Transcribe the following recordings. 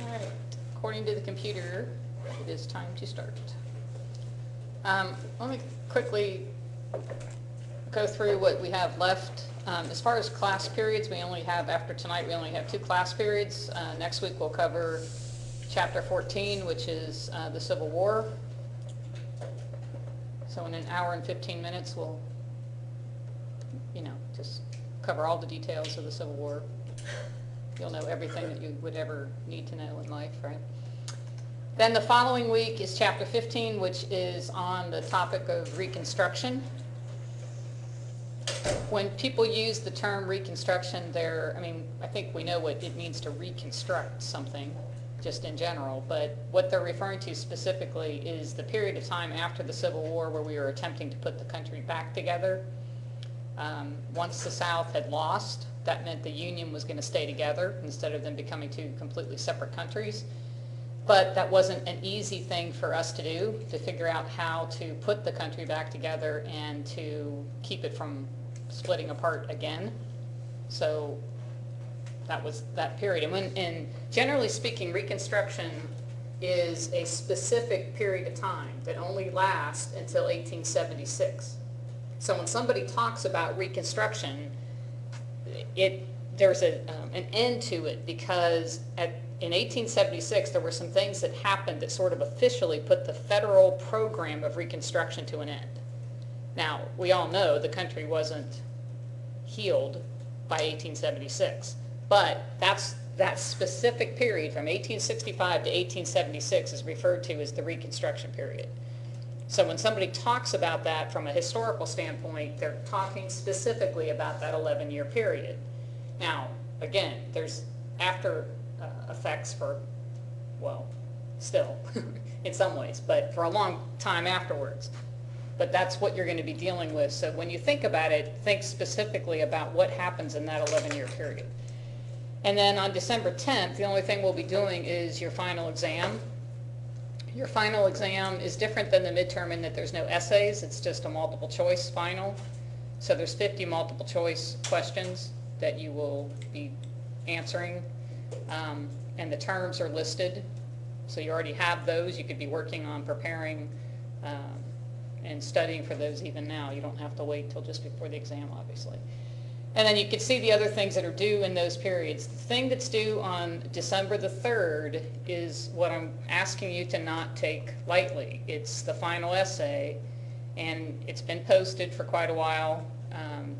Alright, according to the computer, it is time to start. Let me quickly go through what we have left. As far as class periods, we only have, after tonight, we only have 2 class periods. Next week we'll cover Chapter 14, which is the Civil War. So in an hour and 15 minutes, we'll, just cover all the details of the Civil War. You'll know everything that you would ever need to know in life, right? Then the following week is Chapter 15, which is on the topic of Reconstruction. When people use the term Reconstruction, I think we know what it means to reconstruct something, just in general, but what they're referring to specifically is the period of time after the Civil War where we were attempting to put the country back together. Once the South had lost, that meant the Union was going to stay together instead of them becoming 2 completely separate countries. But that wasn't an easy thing for us to do, to figure out how to put the country back together and to keep it from splitting apart again. So that was that period. And generally speaking, Reconstruction is a specific period of time that only lasts until 1876. So when somebody talks about Reconstruction, there's an end to it, because in 1876 there were some things that happened that sort of officially put the federal program of Reconstruction to an end. Now, we all know the country wasn't healed by 1876, but that specific period from 1865 to 1876 is referred to as the Reconstruction period. So when somebody talks about that from a historical standpoint, they're talking specifically about that 11-year period. Now, again, there's after effects for, well, still, in some ways, but for a long time afterwards. But that's what you're going to be dealing with. So when you think about it, think specifically about what happens in that 11-year period. And then on December 10th, the only thing we'll be doing is your final exam. Your final exam is different than the midterm in that there's no essays. It's just a multiple choice final. So there's 50 multiple choice questions that you will be answering. And the terms are listed. So you already have those. You could be working on preparing and studying for those even now. You don't have to wait till just before the exam, obviously. And then you can see the other things that are due in those periods. The thing that's due on December the 3rd is what I'm asking you to not take lightly. It's the final essay, and it's been posted for quite a while,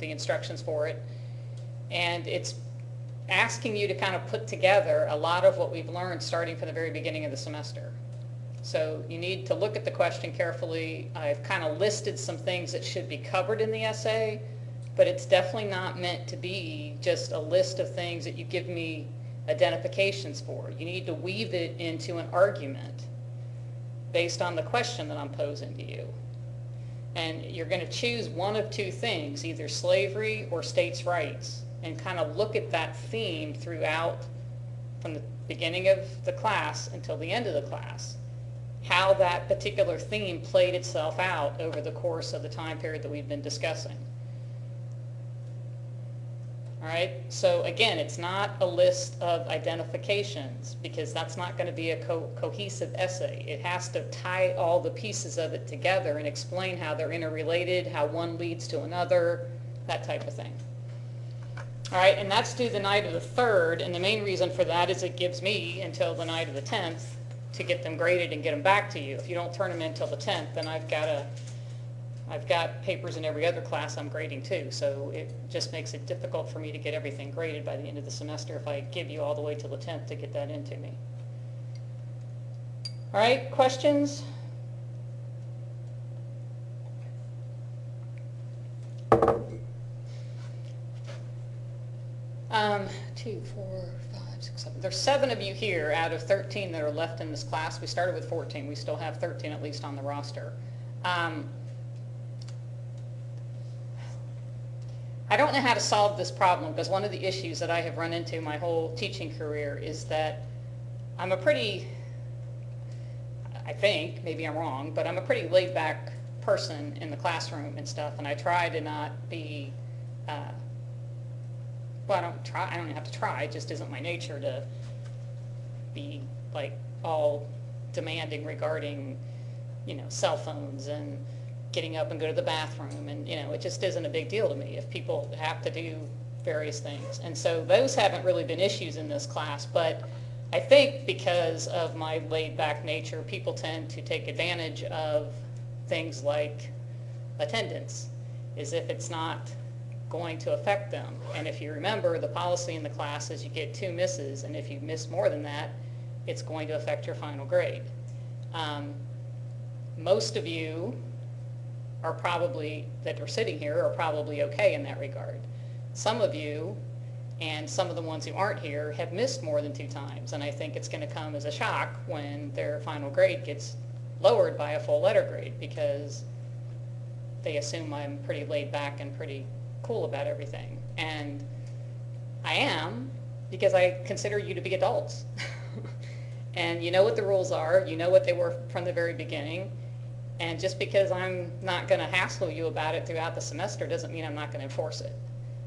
the instructions for it. And it's asking you to kind of put together a lot of what we've learned starting from the very beginning of the semester. So you need to look at the question carefully. I've kind of listed some things that should be covered in the essay, but it's definitely not meant to be just a list of things that you give me identifications for. You need to weave it into an argument based on the question that I'm posing to you. And you're going to choose one of 2 things, either slavery or states' rights, and kind of look at that theme throughout, from the beginning of the class until the end of the class, how that particular theme played itself out over the course of the time period that we've been discussing. All right, so again, it's not a list of identifications, because that's not going to be a cohesive essay. It has to tie all the pieces of it together and explain how they're interrelated, how one leads to another, that type of thing. All right, and that's due the night of the 3rd, and the main reason for that is it gives me until the night of the 10th to get them graded and get them back to you. If you don't turn them in until the 10th, then I've got papers in every other class I'm grading too, so it just makes it difficult for me to get everything graded by the end of the semester if I give you all the way till the 10th to get that into me. All right, questions? Two, four, five, six, seven. There's 7 of you here out of 13 that are left in this class. We started with 14. We still have 13 at least on the roster. I don't know how to solve this problem, because one of the issues that I have run into my whole teaching career is that I'm a pretty, I think, maybe I'm wrong, but I'm a pretty laid back person in the classroom and stuff, and I try to not be well, I don't even have to try, it just isn't my nature to be like all demanding regarding, cell phones and getting up and go to the bathroom, and, it just isn't a big deal to me if people have to do various things. And so those haven't really been issues in this class, but I think because of my laid-back nature, people tend to take advantage of things like attendance, as if it's not going to affect them. And if you remember, the policy in the class is you get 2 misses, and if you miss more than that, it's going to affect your final grade. Most of you are probably, that are sitting here, are probably okay in that regard. Some of you, and some of the ones who aren't here, have missed more than 2 times, and I think it's going to come as a shock when their final grade gets lowered by a full letter grade, because they assume I'm pretty laid back and pretty cool about everything. And I am, because I consider you to be adults. And you know what the rules are, you know what they were from the very beginning, and just because I'm not going to hassle you about it throughout the semester doesn't mean I'm not going to enforce it.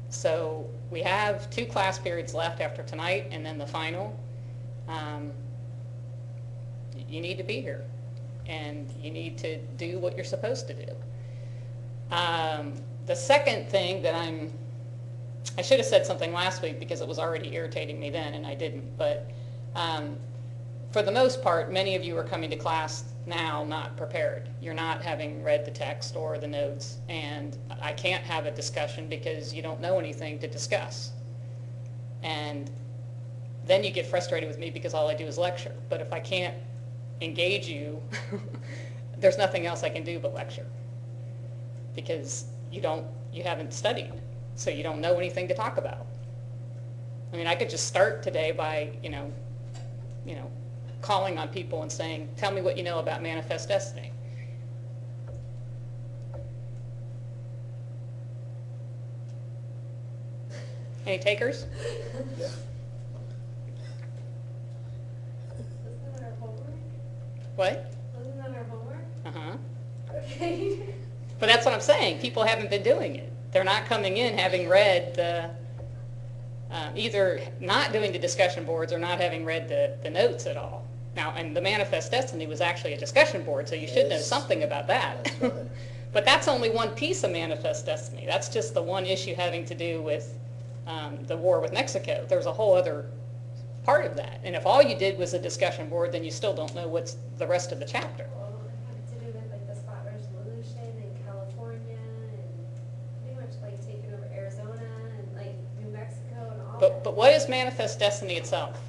So we have 2 class periods left after tonight and then the final. You need to be here, and you need to do what you're supposed to do. The second thing that I should have said something last week because it was already irritating me then and I didn't, but for the most part, many of you are coming to class now not prepared. You're not having read the text or the notes, and I can't have a discussion because you don't know anything to discuss. And then you get frustrated with me because all I do is lecture. But if I can't engage you, there's nothing else I can do but lecture, because you haven't studied, so you don't know anything to talk about. I mean, I could just start today by, calling on people and saying, tell me what you know about manifest destiny. Any takers? Yeah. Wasn't that our homework? What? Wasn't that our homework? Uh-huh. Okay. But that's what I'm saying. People haven't been doing it. They're not coming in having read the, either not doing the discussion boards or not having read the notes at all. Now, and the Manifest Destiny was actually a discussion board, so you should know something about that. That's right. But that's only one piece of Manifest Destiny. That's just the one issue having to do with the war with Mexico. There's a whole other part of that. And if all you did was a discussion board, then you still don't know what's the rest of the chapter. Well, it had to do with like the spot resolution in California and pretty much like taking over Arizona and like New Mexico and all that. But what is Manifest Destiny itself?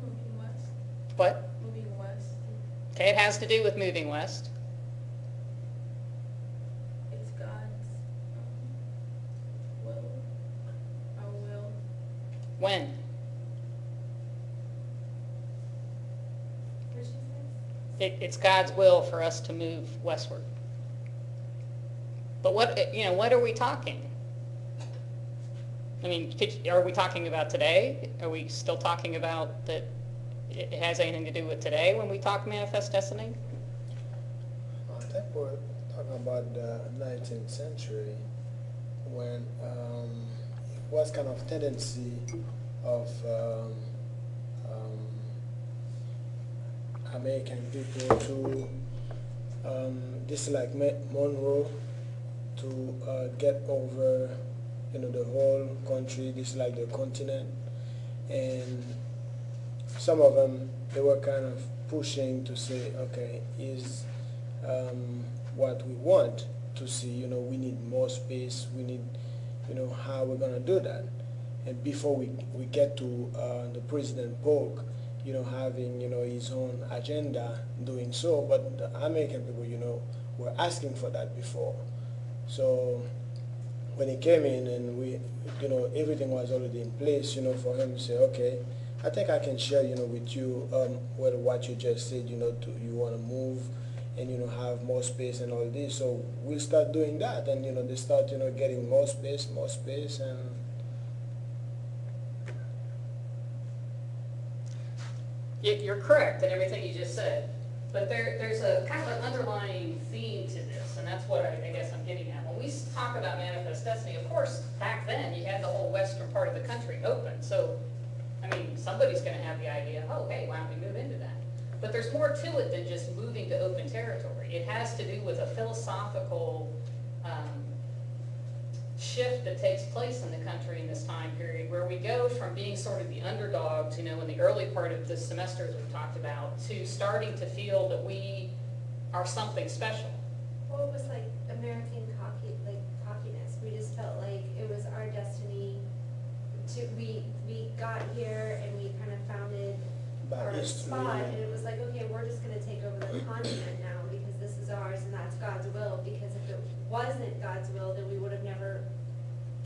Moving west. What? Moving west. Okay, it has to do with moving west. It's God's will. Our will. When? What'd she say? It's God's will for us to move westward. But what are we talking? I mean, are we talking about today? Are we still talking about that it has anything to do with today when we talk Manifest Destiny? I think we're talking about the 19th century when it was kind of tendency of American people to just like Monroe to get over the whole country, just like the continent, and some of them they were kind of pushing to say, okay, is what we want to see, we need more space, we need, how we're going to do that. And before we get to the President Polk, having, his own agenda doing so, but the American people, were asking for that before. So when he came in and we, everything was already in place, for him to say, okay, I think I can share, with you, what you just said, you want to move and, have more space and all this. So we'll start doing that, and, they start, getting more space, and You're correct in everything you just said, but there's a kind of an underlying theme to this, and that's what course, back then, you had the whole western part of the country open. So, I mean, somebody's going to have the idea, oh, hey, why don't we move into that? But there's more to it than just moving to open territory. It has to do with a philosophical shift that takes place in the country in this time period, where we go from being sort of the underdogs, you know, in the early part of the semester, as we talked about, to starting to feel that we are something special. Well, it was like American cockiness. We just felt like it was our destiny to, we got here and we kind of founded By our history. spot, and it was like, okay, we're just gonna take over the continent now because this is ours and that's God's will, because if it wasn't God's will, then we would have never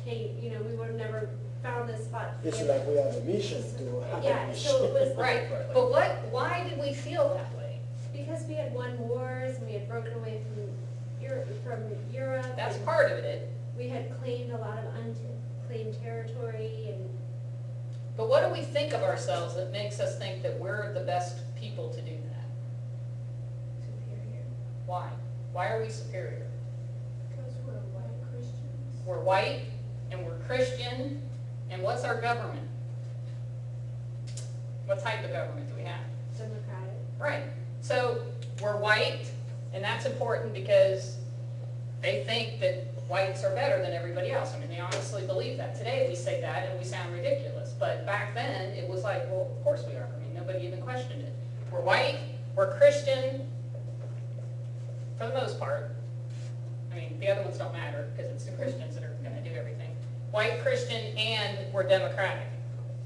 we would have never found this spot. It's like we have a mission to have a Yeah, mission. so it was Right, but why did we feel that way? because we had won wars and we had broken away from Europe. That's and part of it. We had claimed a lot of unclaimed territory, and But what do we think of ourselves that makes us think that we're the best people to do that? superior. Why? Why are we superior? Because we're white Christians. We're white and we're Christian, and what's our government? What type of government do we have? Democratic. Right. So we're white, and that's important because they think that whites are better than everybody else. I mean, they honestly believe that. Today we say that and we sound ridiculous, but back then it was like, well, of course we are. I mean, nobody even questioned it. We're white, we're Christian, for the most part. I mean, the other ones don't matter because it's the Christians that are going to do everything. White, Christian, and we're Democratic.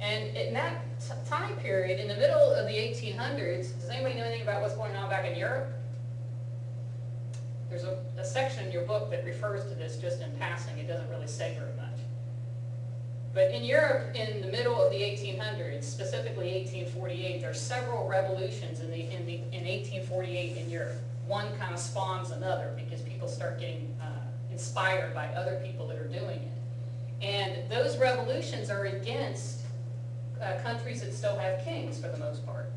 And in that time period, in the middle of the 1800s, does anybody know anything about what's going on back in Europe? There's a section in your book that refers to this just in passing. It doesn't really say very much. But in Europe, in the middle of the 1800s, specifically 1848, there are several revolutions in 1848 in Europe. One kind of spawns another because people start getting inspired by other people that are doing it. And those revolutions are against countries that still have kings for the most part.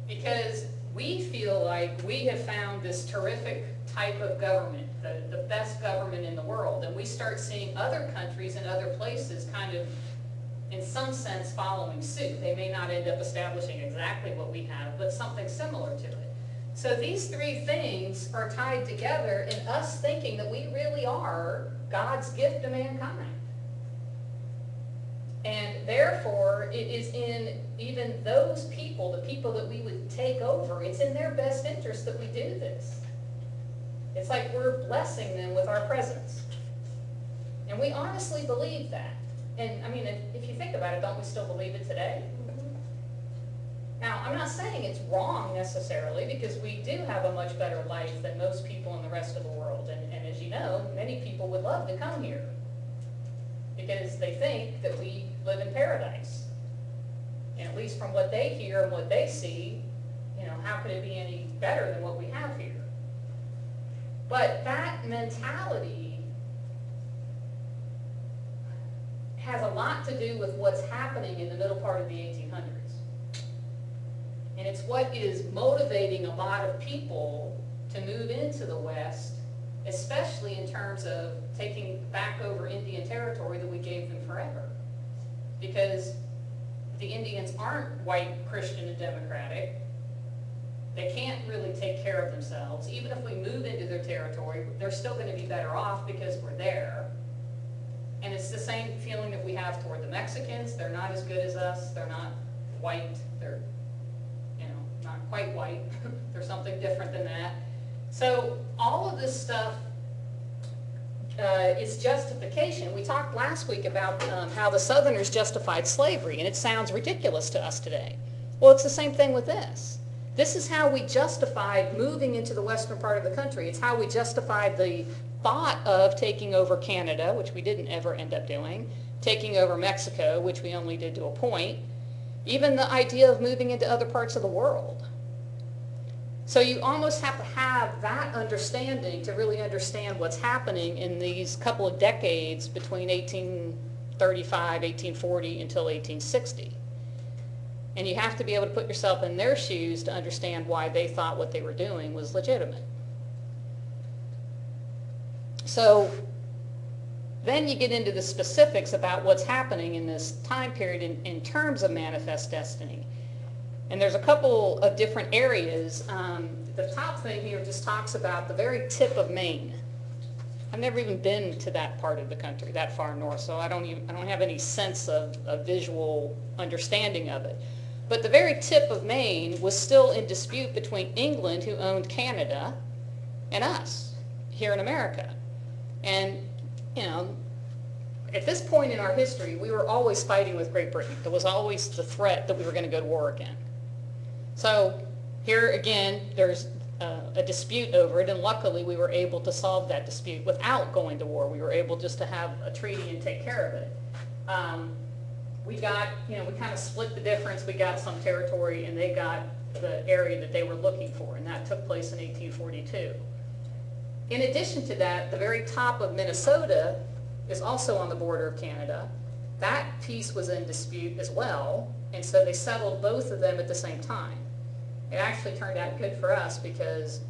Because we feel like we have found this terrific type of government, the best government in the world, and we start seeing other countries and other places kind of, in some sense, following suit. They may not end up establishing exactly what we have, but something similar to it. So these three things are tied together in us thinking that we really are God's gift to mankind. And therefore, it is in even those people, the people that we would take over, it's in their best interest that we do this. It's like we're blessing them with our presence. And we honestly believe that. And I mean, if you think about it, don't we still believe it today? Now, I'm not saying it's wrong necessarily, because we do have a much better life than most people in the rest of the world. And as you know, many people would love to come here because they think that we live in paradise. And at least from what they hear and what they see, you know, how could it be any better than what we have here? But that mentality has a lot to do with what's happening in the middle part of the 1800s. And it's what is motivating a lot of people to move into the West, especially in terms of taking back over Indian territory that we gave them forever. Because the Indians aren't white, Christian, and democratic. They can't really take care of themselves. Even if we move into their territory, they're still going to be better off because we're there. And it's the same feeling that we have toward the Mexicans. They're not as good as us. They're not white. They're, you know, not quite white. They're something different than that. So all of this stuff is justification. We talked last week about how the Southerners justified slavery, and it sounds ridiculous to us today. Well, it's the same thing with this. This is how we justified moving into the western part of the country. It's how we justified the thought of taking over Canada, which we didn't ever end up doing, taking over Mexico, which we only did to a point, even the idea of moving into other parts of the world. So you almost have to have that understanding to really understand what's happening in these couple of decades between 1835, 1840 until 1860. And you have to be able to put yourself in their shoes to understand why they thought what they were doing was legitimate. So Then you get into the specifics about what's happening in this time period in terms of manifest destiny. And there's a couple of different areas. The top thing here just talks about the very tip of Maine. I've never even been to that part of the country, that far north, so I don't have any sense of a visual understanding of it. But the very tip of Maine was still in dispute between England, who owned Canada, and us here in America. And, you know, at this point in our history, we were always fighting with Great Britain. There was always the threat that we were going to go to war again. So here again, there's a dispute over it, and luckily we were able to solve that dispute without going to war. We were able just to have a treaty and take care of it. We got, we kind of split the difference. We got some territory, and they got the area that they were looking for, and that took place in 1842. In addition to that, the very top of Minnesota is also on the border of Canada. That piece was in dispute as well, and so they settled both of them at the same time. It actually turned out good for us because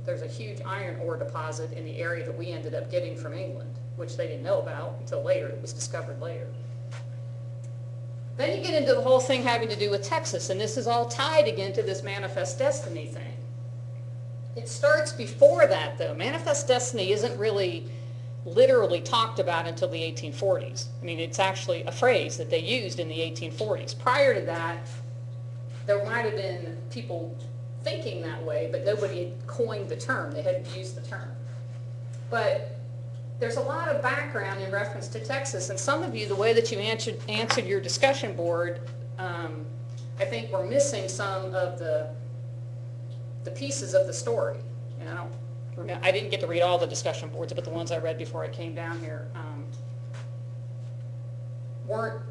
there's a huge iron ore deposit in the area that we ended up getting from England, which they didn't know about until later. It was discovered later. Then you get into the whole thing having to do with Texas, and this is all tied again to this manifest destiny thing. It starts before that, though. Manifest destiny isn't really literally talked about until the 1840s. I mean, it's actually a phrase that they used in the 1840s. Prior to that, there might have been people thinking that way, but nobody had coined the term. They hadn't used the term. But there's a lot of background in reference to Texas, and some of you, the way that you answered your discussion board, I think we're missing some of the pieces of the story. And I didn't get to read all the discussion boards, but the ones I read before I came down here weren't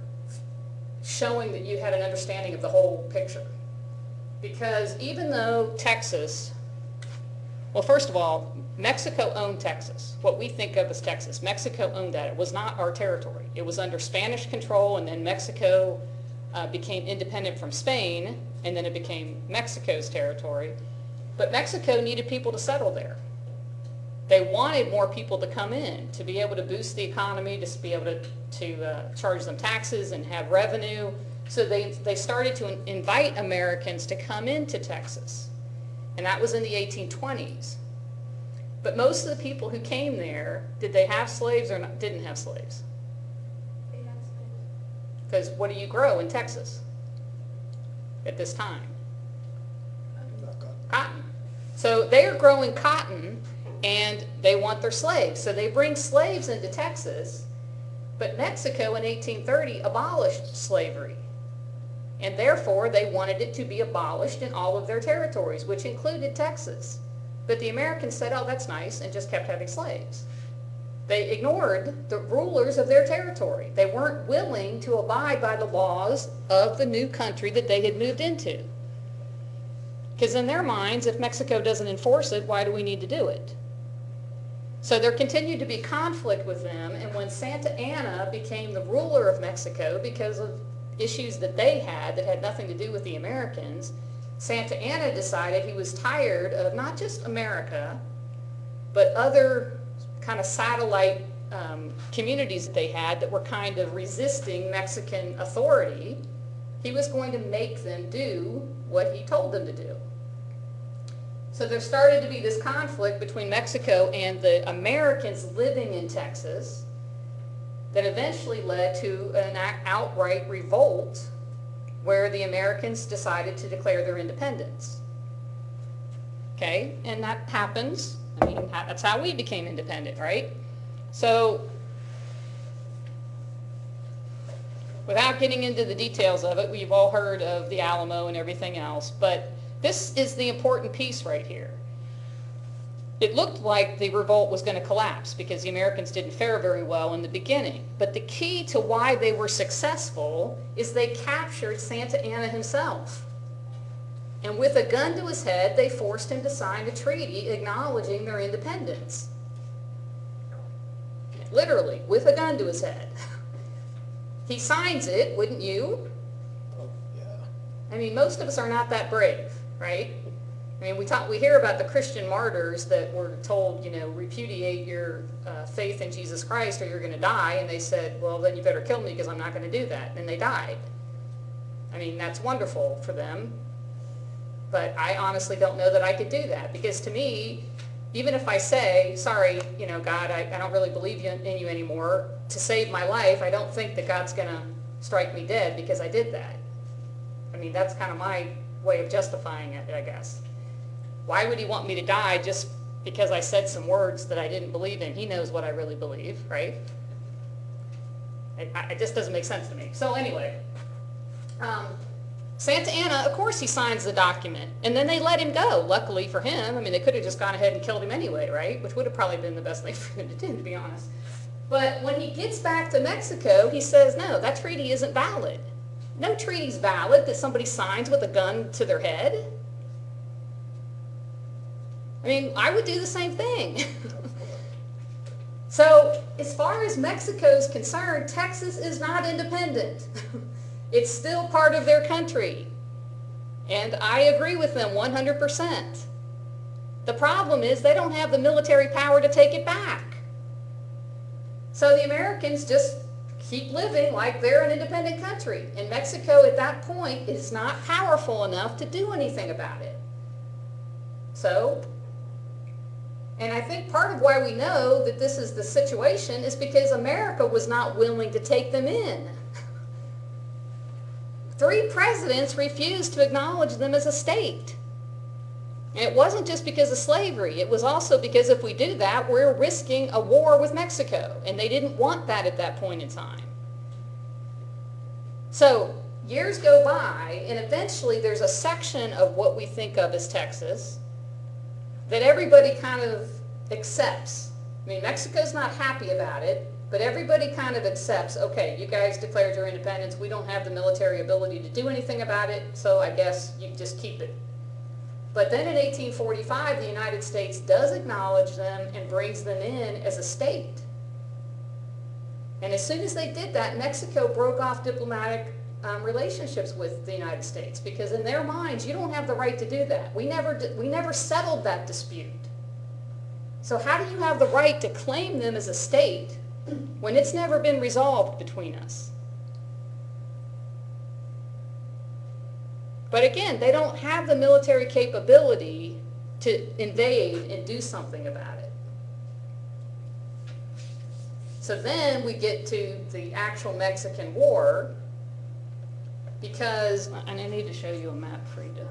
showing that you had an understanding of the whole picture. Because even though Texas, well, first of all, Mexico owned Texas. What we think of as Texas, Mexico owned that. It was not our territory. It was under Spanish control, and then Mexico became independent from Spain, and then it became Mexico's territory. But Mexico needed people to settle there. They wanted more people to come in to be able to boost the economy, to be able to charge them taxes and have revenue. So they started to invite Americans to come into Texas. And that was in the 1820s. But most of the people who came there, did they have slaves or not, didn't have slaves? They had slaves. Because what do you grow in Texas at this time? Cotton. So they are growing cotton, and they want their slaves. So they bring slaves into Texas, but Mexico in 1830 abolished slavery. And therefore, they wanted it to be abolished in all of their territories, which included Texas. But the Americans said, oh, that's nice, and just kept having slaves. They ignored the rulers of their territory. They weren't willing to abide by the laws of the new country that they had moved into. Because in their minds, if Mexico doesn't enforce it, why do we need to do it? So there continued to be conflict with them, and when Santa Anna became the ruler of Mexico because of issues that they had that had nothing to do with the Americans, Santa Anna decided he was tired of not just America, but other kind of satellite communities that they had that were kind of resisting Mexican authority. He was going to make them do what he told them to do. So there started to be this conflict between Mexico and the Americans living in Texas that eventually led to an outright revolt where the Americans decided to declare their independence. Okay, and that happens. I mean, that's how we became independent, right? So without getting into the details of it, we've all heard of the Alamo and everything else, but this is the important piece right here. It looked like the revolt was going to collapse because the Americans didn't fare very well in the beginning. But the key to why they were successful is they captured Santa Anna himself. And with a gun to his head, they forced him to sign a treaty acknowledging their independence. Literally, with a gun to his head. He signs it, wouldn't you? Oh, yeah. I mean, most of us are not that brave, right? I mean, we hear about the Christian martyrs that were told, repudiate your faith in Jesus Christ or you're going to die, and they said, well, then you better kill me because I'm not going to do that, and they died. I mean, that's wonderful for them, but I honestly don't know that I could do that, because to me, even if I say, sorry, God, I don't really believe in you anymore, to save my life, I don't think that God's going to strike me dead because I did that. I mean, that's kind of my way of justifying it, I guess. Why would he want me to die just because I said some words that I didn't believe in? He knows what I really believe, right? It just doesn't make sense to me. So anyway, Santa Anna, of course he signs the document, and then they let him go, luckily for him. I mean, they could have just gone ahead and killed him anyway, right? Which would have probably been the best thing for him to do, to be honest. But when he gets back to Mexico, he says, no, that treaty isn't valid. No treaty's valid that somebody signs with a gun to their head. I mean, I would do the same thing. So, as far as Mexico's concerned, Texas is not independent. It's still part of their country. And I agree with them 100%. The problem is they don't have the military power to take it back. So the Americans just keep living like they're an independent country. And Mexico at that point is not powerful enough to do anything about it. So, and I think part of why we know that this is the situation is because America was not willing to take them in. 3 presidents refused to acknowledge them as a state. And it wasn't just because of slavery. It was also because if we do that, we're risking a war with Mexico. And they didn't want that at that point in time. So years go by, and eventually there's a section of what we think of as Texas that everybody kind of accepts. I mean, Mexico's not happy about it, but everybody kind of accepts, okay, you guys declared your independence, we don't have the military ability to do anything about it, so I guess you just keep it. But then in 1845, the United States does acknowledge them and brings them in as a state. And as soon as they did that, Mexico broke off diplomatic relationships with the United States, because in their minds, you don't have the right to do that. We never settled that dispute. So how do you have the right to claim them as a state when it's never been resolved between us? But again, they don't have the military capability to invade and do something about it. So then we get to the actual Mexican War, because, and I need to show you a map for you to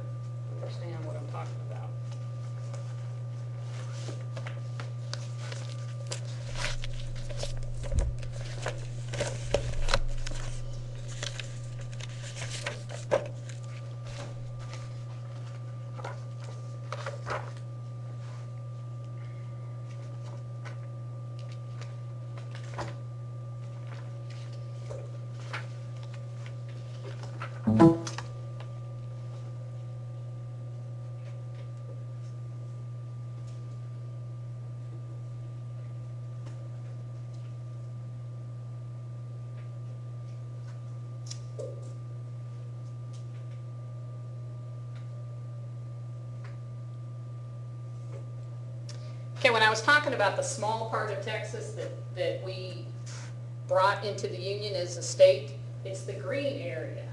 understand what I'm talking about. Okay, when I was talking about the small part of Texas that we brought into the Union as a state, it's the green area.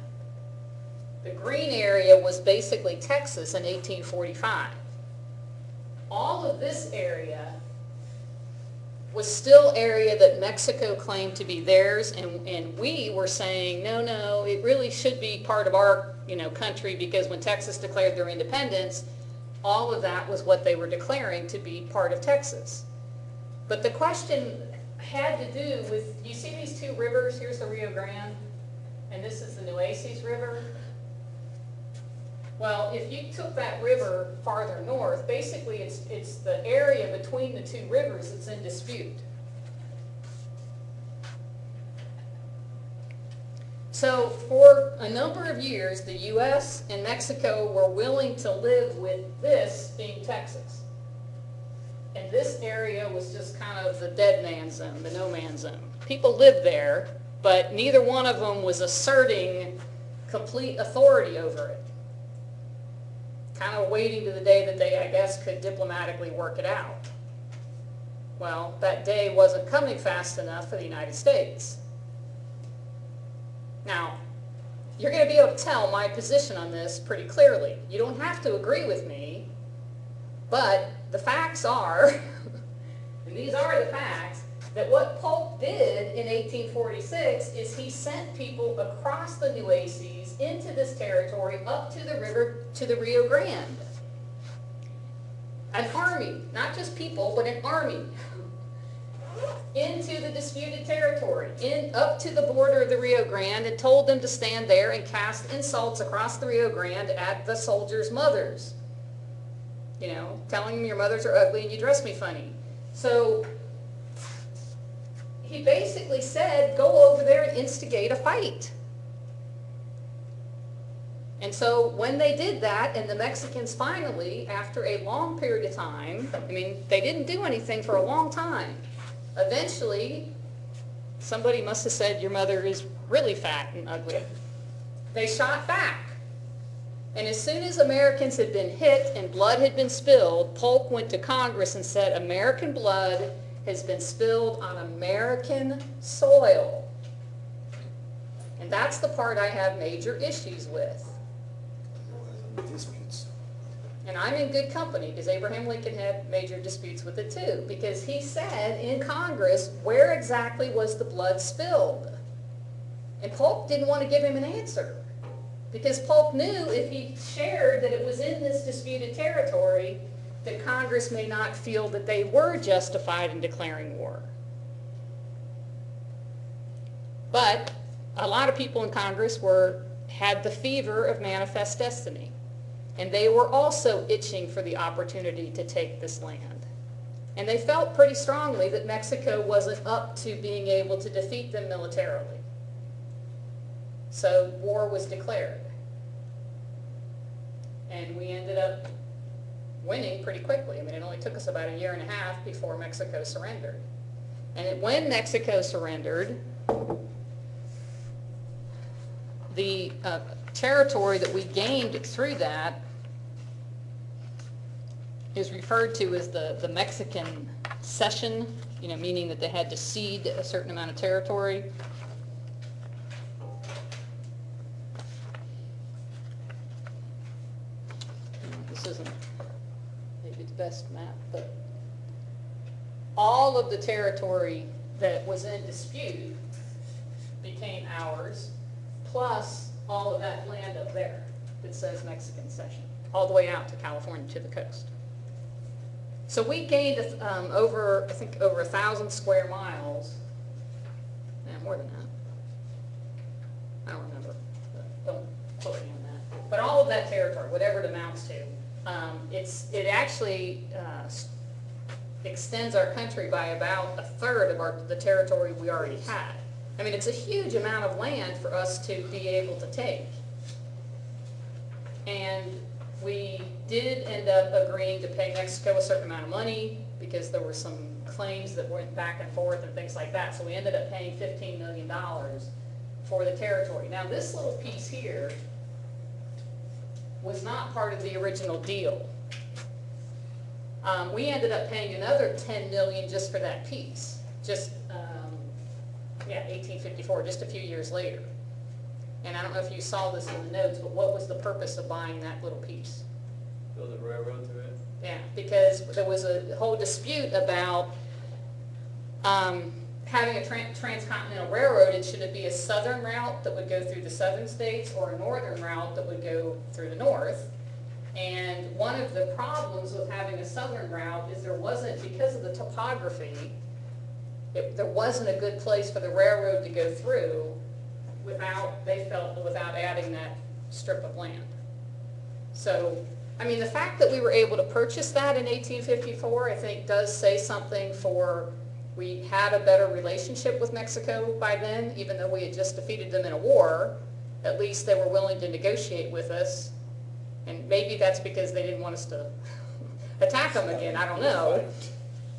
The green area was basically Texas in 1845. All of this area was still area that Mexico claimed to be theirs, and we were saying, no, it really should be part of our country, because when Texas declared their independence, all of that was what they were declaring to be part of Texas. But the question had to do with, you see these 2 rivers? Here's the Rio Grande, and this is the Nueces River. Well, if you took that river farther north, basically it's the area between the 2 rivers that's in dispute. So for a number of years, the U.S. and Mexico were willing to live with this being Texas. And this area was just kind of the dead man zone, the no man zone. People lived there, but neither one of them was asserting complete authority over it. kind of waiting to the day that they, I guess, could diplomatically work it out. Well, that day wasn't coming fast enough for the United States. Now, you're going to be able to tell my position on this pretty clearly. You don't have to agree with me, but the facts are, and these are the facts, that what Polk did in 1846 is he sent people across the Nueces into this territory up to the river, to the Rio Grande. An army, not just people, but an army, into the disputed territory, up to the border of the Rio Grande, and told them to stand there and cast insults across the Rio Grande at the soldiers' mothers. You know, telling them your mothers are ugly and you dress me funny. So he basically said, go over there and instigate a fight. And so when they did that, and the Mexicans finally, after a long period of time, I mean, they didn't do anything for a long time. Eventually, somebody must have said, your mother is really fat and ugly. They shot back. And as soon as Americans had been hit and blood had been spilled, Polk went to Congress and said, American blood has been spilled on American soil. And that's the part I have major issues with. Disputes. And I'm in good company because Abraham Lincoln had major disputes with it too, because he said in Congress, where exactly was the blood spilled? And Polk didn't want to give him an answer, because Polk knew if he shared that it was in this disputed territory, that Congress may not feel that they were justified in declaring war. But a lot of people in Congress had the fever of manifest destiny. And they were also itching for the opportunity to take this land. And they felt pretty strongly that Mexico wasn't up to being able to defeat them militarily. So war was declared. And we ended up winning pretty quickly. I mean, it only took us about a year and a half before Mexico surrendered. And when Mexico surrendered, the territory that we gained through that is referred to as the Mexican cession, you know, meaning that they had to cede a certain amount of territory. This isn't maybe the best map, but all of the territory that was in dispute became ours, plus all of that land up there that says Mexican cession, all the way out to California, to the coast. So we gained over 1,000 square miles, more than that. I don't remember, don't quote me on that. But all of that territory, whatever it amounts to, it actually extends our country by about a third of the territory we already had. I mean, it's a huge amount of land for us to be able to take. And we did end up agreeing to pay Mexico a certain amount of money because there were some claims that went back and forth and things like that. So we ended up paying $15 million for the territory. Now, this little piece here was not part of the original deal. We ended up paying another $10 million just for that piece. Just 1854, just a few years later. And I don't know if you saw this in the notes, but what was the purpose of buying that little piece? Build a railroad to it? Yeah, because there was a whole dispute about having a transcontinental railroad, and should it be a southern route that would go through the southern states or a northern route that would go through the north. And one of the problems with having a southern route is there wasn't, because of the topography, there wasn't a good place for the railroad to go through they felt, without adding that strip of land. So, I mean, the fact that we were able to purchase that in 1854, I think, does say something for, we had a better relationship with Mexico by then, even though we had just defeated them in a war. At least they were willing to negotiate with us. And maybe that's because they didn't want us to attack them again, I don't know.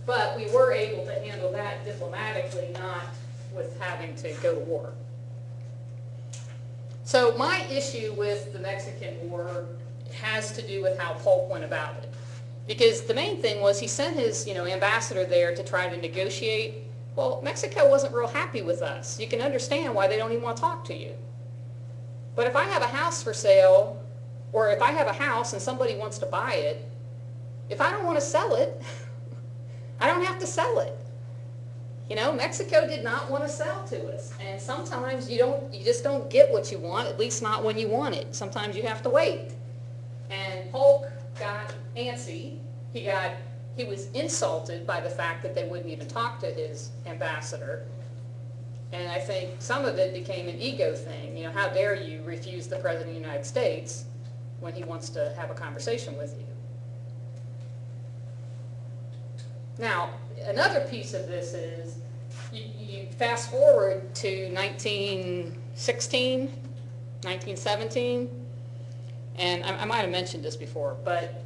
But we were able to handle that diplomatically, not with having to go to war. So my issue with the Mexican War has to do with how Polk went about it. Because the main thing was he sent his, ambassador there to try to negotiate. Well, Mexico wasn't real happy with us. You can understand why they don't even want to talk to you. But if I have a house for sale, or if I have a house and somebody wants to buy it, if I don't want to sell it, I don't have to sell it. Mexico did not want to sell to us. And sometimes you just don't get what you want, at least not when you want it. Sometimes you have to wait. And Polk got antsy. He was insulted by the fact that they wouldn't even talk to his ambassador. And I think some of it became an ego thing. How dare you refuse the President of the United States when he wants to have a conversation with you? Now, another piece of this is, you fast forward to 1916, 1917, and I might have mentioned this before, but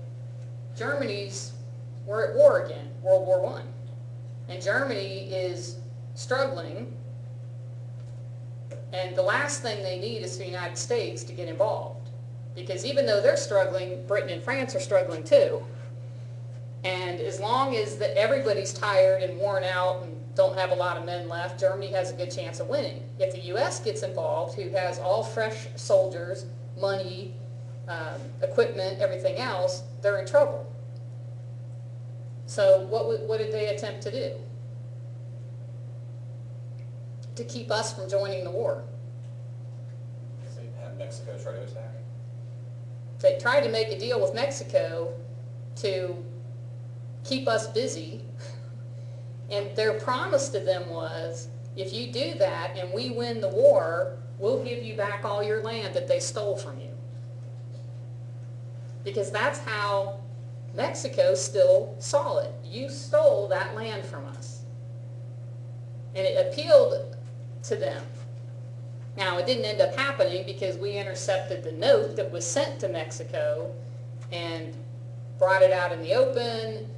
we're at war again, World War I. And Germany is struggling, and the last thing they need is for the United States to get involved. Because even though they're struggling, Britain and France are struggling too. And as long as everybody's tired and worn out and don't have a lot of men left, Germany has a good chance of winning. If the U.S. gets involved, who has all fresh soldiers, money, equipment, everything else, they're in trouble. So what did they attempt to do? To keep us from joining the war. So you had Mexico try to attack? They tried to make a deal with Mexico to keep us busy, and their promise to them was, if you do that and we win the war, we'll give you back all your land that they stole from you. Because that's how Mexico still saw it. You stole that land from us. And it appealed to them. Now, it didn't end up happening because we intercepted the note that was sent to Mexico and brought it out in the open,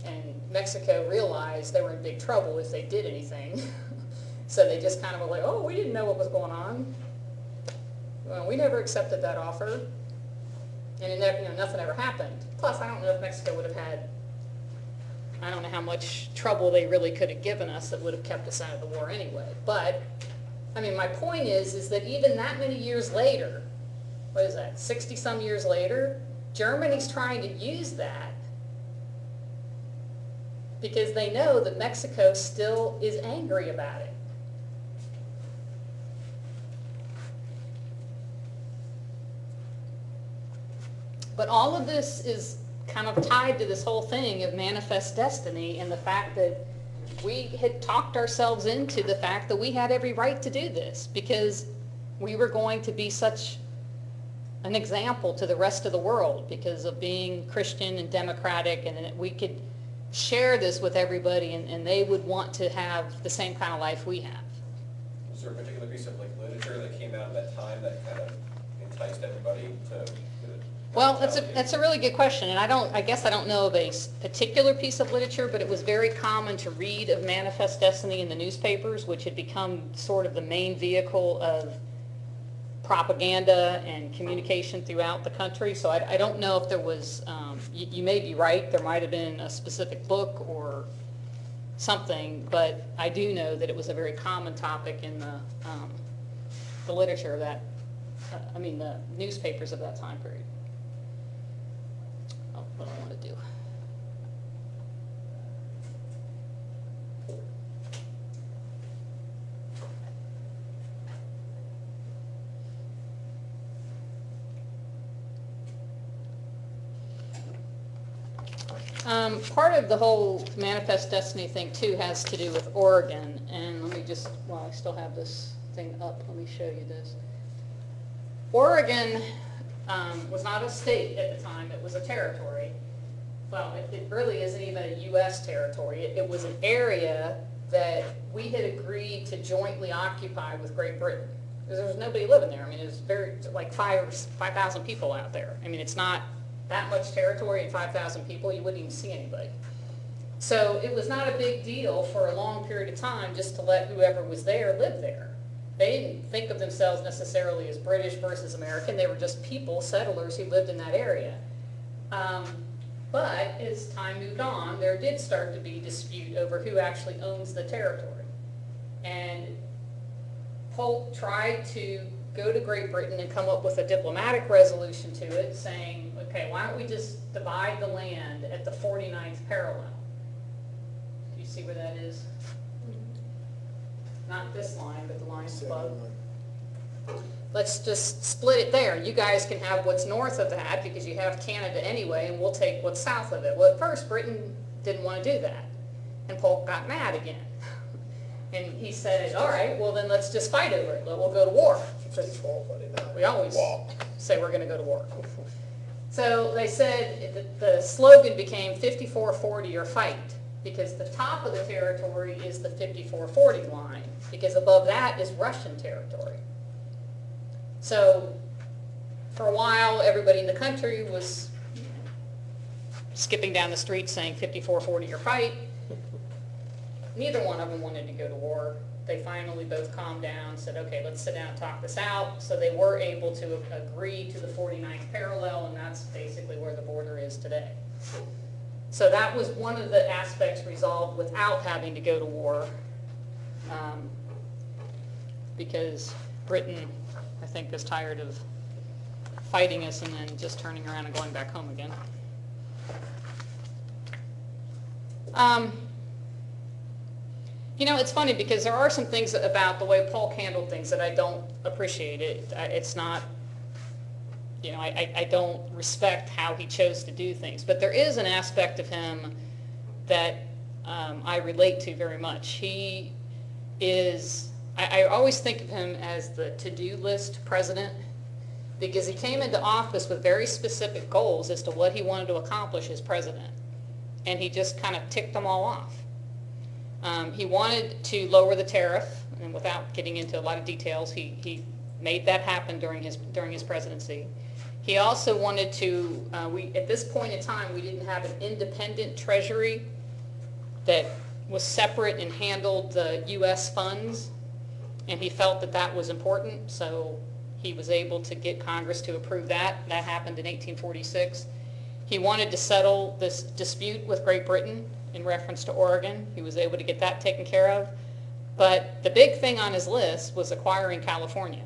and Mexico realized they were in big trouble if they did anything. So they just kind of were like, oh, we didn't know what was going on. Well, we never accepted that offer. And it never, nothing ever happened. Plus, I don't know if Mexico would have had, I don't know how much trouble they really could have given us that would have kept us out of the war anyway. But, I mean, my point is that even that many years later, what is that, 60-some years later, Germany's trying to use that because they know that Mexico still is angry about it. But all of this is kind of tied to this whole thing of manifest destiny and the fact that we had talked ourselves into the fact that we had every right to do this because we were going to be such an example to the rest of the world because of being Christian and democratic, and that we could share this with everybody and they would want to have the same kind of life we have. Was there a particular piece of literature that came out at that time that kind of enticed everybody to? Well, that's a really good question, and I guess I don't know of a particular piece of literature, but it was very common to read of Manifest Destiny in the newspapers, which had become sort of the main vehicle of propaganda and communication throughout the country. So I don't know if there was, you may be right, there might have been a specific book or something, but I do know that it was a very common topic in the literature of that, the newspapers of that time period. What I want to do. Part of the whole Manifest Destiny thing too has to do with Oregon, and let me just, while I still have this thing up, let me show you this. Oregon was not a state at the time, it was a territory. Well, it really isn't even a U.S. territory. It was an area that we had agreed to jointly occupy with Great Britain. Because there was nobody living there. I mean, it was like 5,000 people out there. I mean, it's not that much territory and 5,000 people, you wouldn't even see anybody. So it was not a big deal for a long period of time just to let whoever was there live there. They didn't think of themselves necessarily as British versus American. They were just people, settlers who lived in that area. But as time moved on, there did start to be dispute over who actually owns the territory. And Polk tried to go to Great Britain and come up with a diplomatic resolution to it, saying, okay, why don't we just divide the land at the 49th parallel? Do you see where that is? Not this line, but the line above. Let's just split it there. You guys can have what's north of that because you have Canada anyway, and we'll take what's south of it. Well, at first, Britain didn't want to do that. And Polk got mad again. And he said, all right, well then let's just fight over it. We'll go to war. We always say we're going to go to war. So they said that the slogan became 54-40 or fight, because the top of the territory is the 54-40 line, because above that is Russian territory. So for a while, everybody in the country was skipping down the street saying 54-40 or fight. Neither one of them wanted to go to war. They finally both calmed down, said, okay, let's sit down and talk this out. So they were able to agree to the 49th parallel, and that's basically where the border is today. So that was one of the aspects resolved without having to go to war, because Britain, I think, is tired of fighting us and then just turning around and going back home again. You know, it's funny because there are some things about the way Polk handled things that I don't appreciate. It's not, you know, I don't respect how he chose to do things. But there is an aspect of him that I relate to very much. He is, I always think of him as the to-do list president, because he came into office with very specific goals as to what he wanted to accomplish as president. And he just kind of ticked them all off. He wanted to lower the tariff, and without getting into a lot of details, he made that happen during his presidency. He also wanted to, at this point in time, we didn't have an independent treasury that was separate and handled the U.S. funds, and he felt that that was important, so he was able to get Congress to approve that. That happened in 1846. He wanted to settle this dispute with Great Britain in reference to Oregon. He was able to get that taken care of. But the big thing on his list was acquiring California.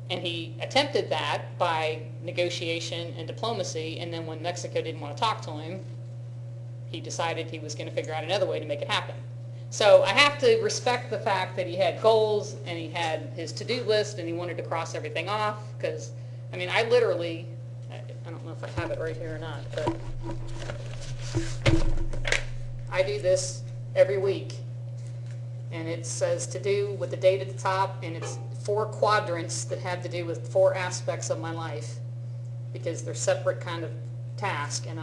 And he attempted that by negotiation and diplomacy, and then when Mexico didn't want to talk to him, he decided he was going to figure out another way to make it happen. So I have to respect the fact that he had goals and he had his to-do list and he wanted to cross everything off, because, I mean, I literally, I don't know if I have it right here or not, but I do this every week, and it says to do with the date at the top, and it's 4 quadrants that have to do with 4 aspects of my life, because they're separate kind of tasks, and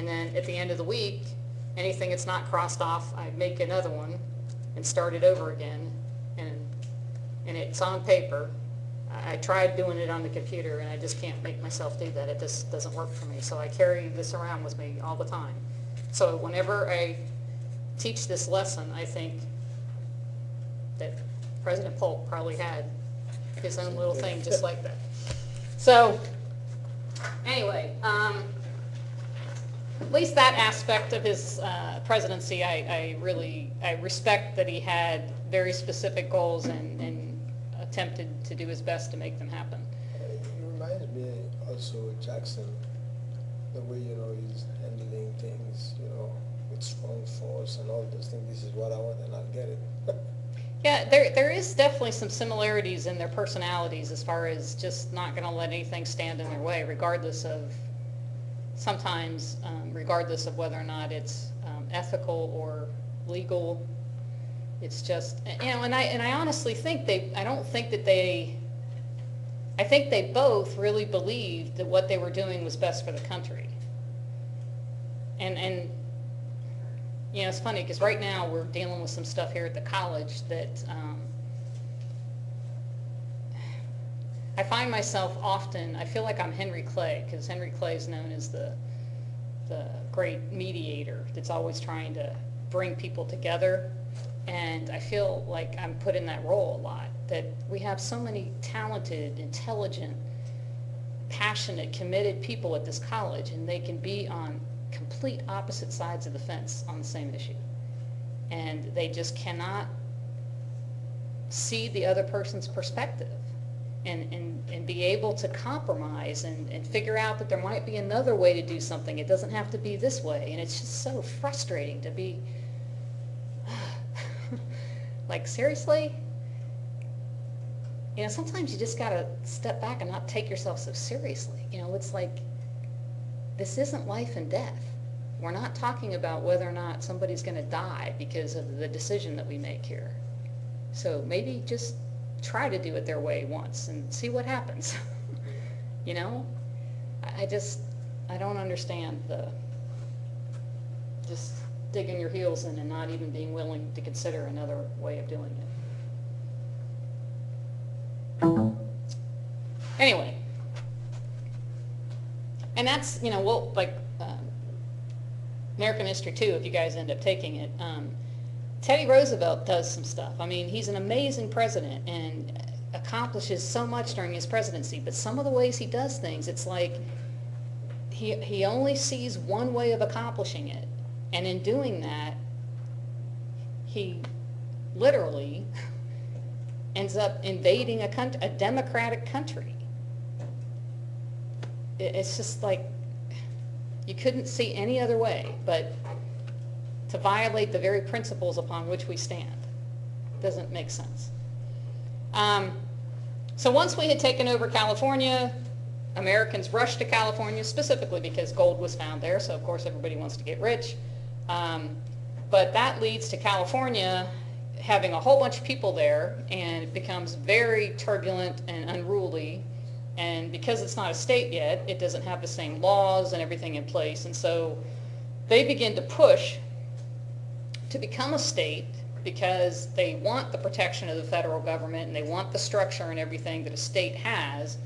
then at the end of the week, anything that's not crossed off, I make another one and start it over again, and it's on paper. I tried doing it on the computer, and I just can't make myself do that. It just doesn't work for me, so I carry this around with me all the time. So whenever I teach this lesson, I think that President Polk probably had his own little thing just like that. So anyway, at least that aspect of his presidency, I respect that he had very specific goals and attempted to do his best to make them happen. It reminds me also of Jackson, the way, you know, he's handling things, you know, with strong force and all those things. This is what I want, and I'll get it. Yeah, there is definitely some similarities in their personalities as far as just not going to let anything stand in their way, regardless of, sometimes, regardless of whether or not it's ethical or legal. It's just, you know, and I honestly think I think they both really believed that what they were doing was best for the country. And you know, it's funny because right now we're dealing with some stuff here at the college that I find myself often, I feel like I'm Henry Clay, because Henry Clay is known as the great mediator that's always trying to bring people together. And I feel like I'm put in that role a lot, that we have so many talented, intelligent, passionate, committed people at this college, and they can be on complete opposite sides of the fence on the same issue. And they just cannot see the other person's perspective and be able to compromise and figure out that there might be another way to do something. It doesn't have to be this way. And it's just so frustrating to be like, seriously? You know, sometimes you just got to step back and not take yourself so seriously. You know, it's like, this isn't life and death. We're not talking about whether or not somebody's going to die because of the decision that we make here. So maybe just try to do it their way once and see what happens. You know? I don't understand the just digging your heels in and not even being willing to consider another way of doing it. Anyway. And that's, you know, well, like American history too, if you guys end up taking it. Teddy Roosevelt does some stuff. I mean, he's an amazing president and accomplishes so much during his presidency, but some of the ways he does things, it's like he only sees one way of accomplishing it. And in doing that, he literally ends up invading a democratic country. It's just like, you couldn't see any other way but to violate the very principles upon which we stand. Doesn't make sense. So once we had taken over California, Americans rushed to California specifically because gold was found there, so of course everybody wants to get rich. But that leads to California having a whole bunch of people there, and it becomes very turbulent and unruly. And because it's not a state yet, it doesn't have the same laws and everything in place. And so they begin to push to become a state because they want the protection of the federal government and they want the structure and everything that a state has.